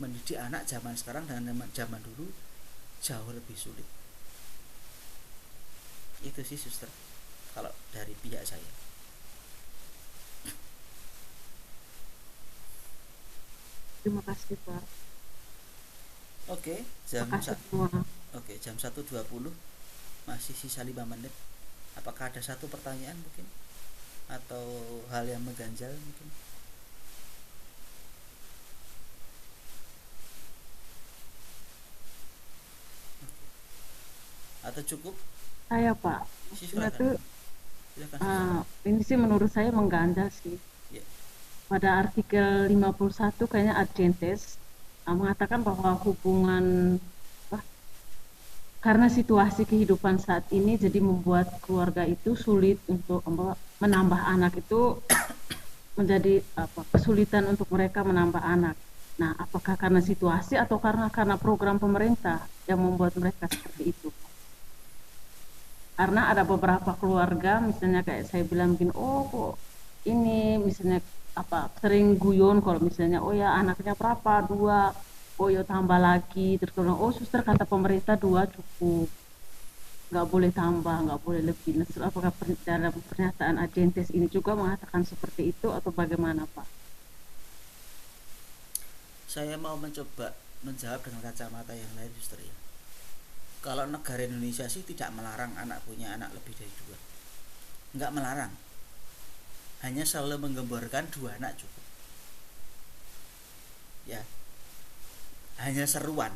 Mendidik anak zaman sekarang dengan zaman dulu jauh lebih sulit. Itu sih suster, kalau dari pihak saya. Terima kasih Pak. Oke, jam 1.20, masih sisa 5 menit. Apakah ada satu pertanyaan mungkin, atau hal yang mengganjal mungkin? Atau cukup? Saya Pak, Silakan. ini sih menurut saya mengganjal sih. Ya. Pada artikel 51 kayaknya Adventes mengatakan bahwa hubungan karena situasi kehidupan saat ini jadi membuat keluarga itu sulit untuk menambah anak, itu menjadi kesulitan untuk mereka menambah anak. Nah, apakah karena situasi atau karena program pemerintah yang membuat mereka seperti itu? Karena ada beberapa keluarga, misalnya kayak saya bilang begini, oh kok ini misalnya sering guyon kalau misalnya, oh ya anaknya berapa, 2, oh ya tambah lagi, terus bilang, oh suster kata pemerintah 2 cukup, nggak boleh tambah, nggak boleh lebih. Nah, apakah dalam pernyataan Adventes ini juga mengatakan seperti itu atau bagaimana Pak? Saya mau mencoba menjawab dengan kacamata yang lain, suster ya. Kalau negara Indonesia sih tidak melarang anak punya anak lebih dari 2, nggak melarang, hanya selalu menggemborkan 2 anak cukup ya, hanya seruan.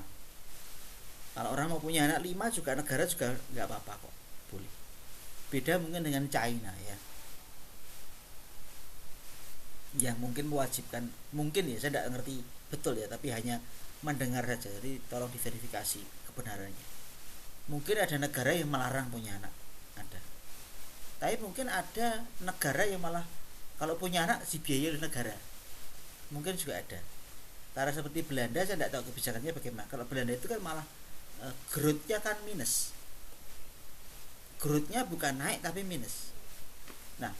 Kalau orang mau punya anak 5 juga, negara juga nggak apa-apa kok, boleh. Beda mungkin dengan China ya, yang mungkin mewajibkan, mungkin ya, saya tidak ngerti betul ya, tapi hanya mendengar saja, jadi tolong diverifikasi kebenarannya. Mungkin ada negara yang melarang punya anak, ada. Tapi mungkin ada negara yang malah kalau punya anak dibiayai oleh negara, mungkin juga ada. Cara seperti Belanda, saya tidak tahu kebijakannya bagaimana. Kalau Belanda itu kan malah growth-nya kan minus, growth-nya bukan naik tapi minus. Nah,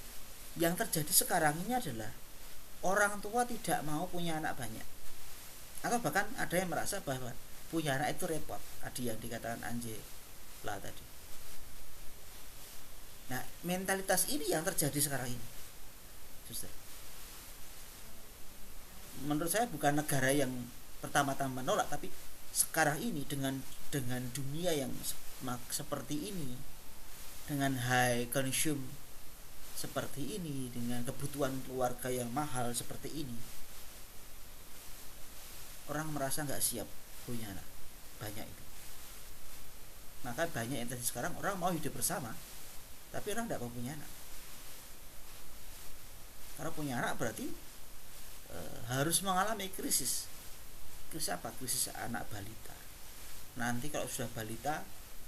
yang terjadi sekarang ini adalah orang tua tidak mau punya anak banyak, atau bahkan ada yang merasa bahwa punya anak itu repot, tadi yang dikatakan Angela tadi. Nah, mentalitas ini yang terjadi sekarang ini, suster. Menurut saya bukan negara yang pertama-tama menolak, tapi sekarang ini dengan dunia yang seperti ini, dengan high consume seperti ini, dengan kebutuhan keluarga yang mahal seperti ini, orang merasa nggak siap punya anak banyak itu. Maka banyak yang terjadi sekarang, orang mau hidup bersama tapi orang tidak mau punya anak. Karena punya anak berarti harus mengalami krisis. Krisis apa? Krisis anak balita. Nanti kalau sudah balita,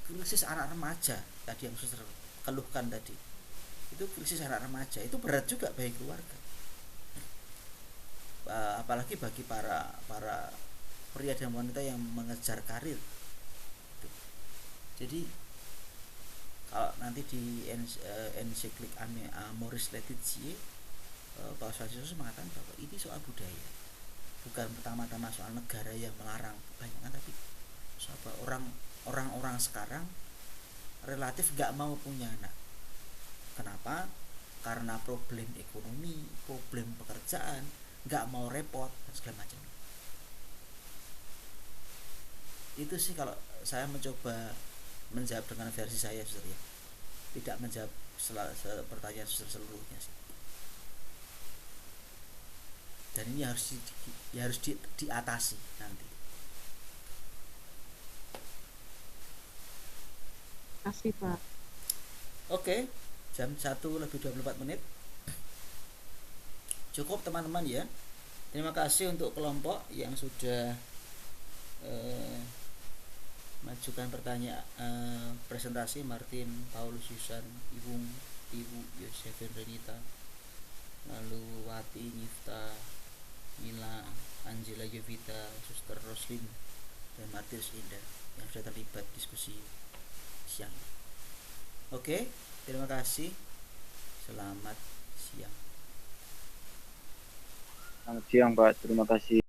krisis anak remaja tadi yang suster keluhkan tadi. Itu krisis anak remaja, itu berat juga bagi keluarga. Apalagi bagi para pria dan wanita yang mengejar karir. Jadi kalau nanti di ensiklik Amoris Laetitia, Paus Fransiskus mengatakan bahwa ini soal budaya, bukan pertama-tama soal negara yang melarang kebanyakan, tapi soal orang-orang sekarang relatif gak mau punya anak. Kenapa? Karena problem ekonomi, problem pekerjaan, gak mau repot dan segala macam. Itu sih kalau saya mencoba menjawab dengan versi saya, suster ya. Tidak menjawab pertanyaan suster seluruhnya sih. Dan ini harus diatasi nanti. Kasih Pak. Oke, jam 1:24. Cukup teman-teman ya. Terima kasih untuk kelompok yang sudah majukan pertanyaan presentasi. Martin, Paulus, Yusan, Ibu Yosefin Renita, lalu Wati, Nifta, Mila, Angela Yovita, Suster Roslin, dan Martius Indah yang sudah terlibat diskusi siang. Oke, terima kasih. Selamat siang. Selamat siang Pak, terima kasih.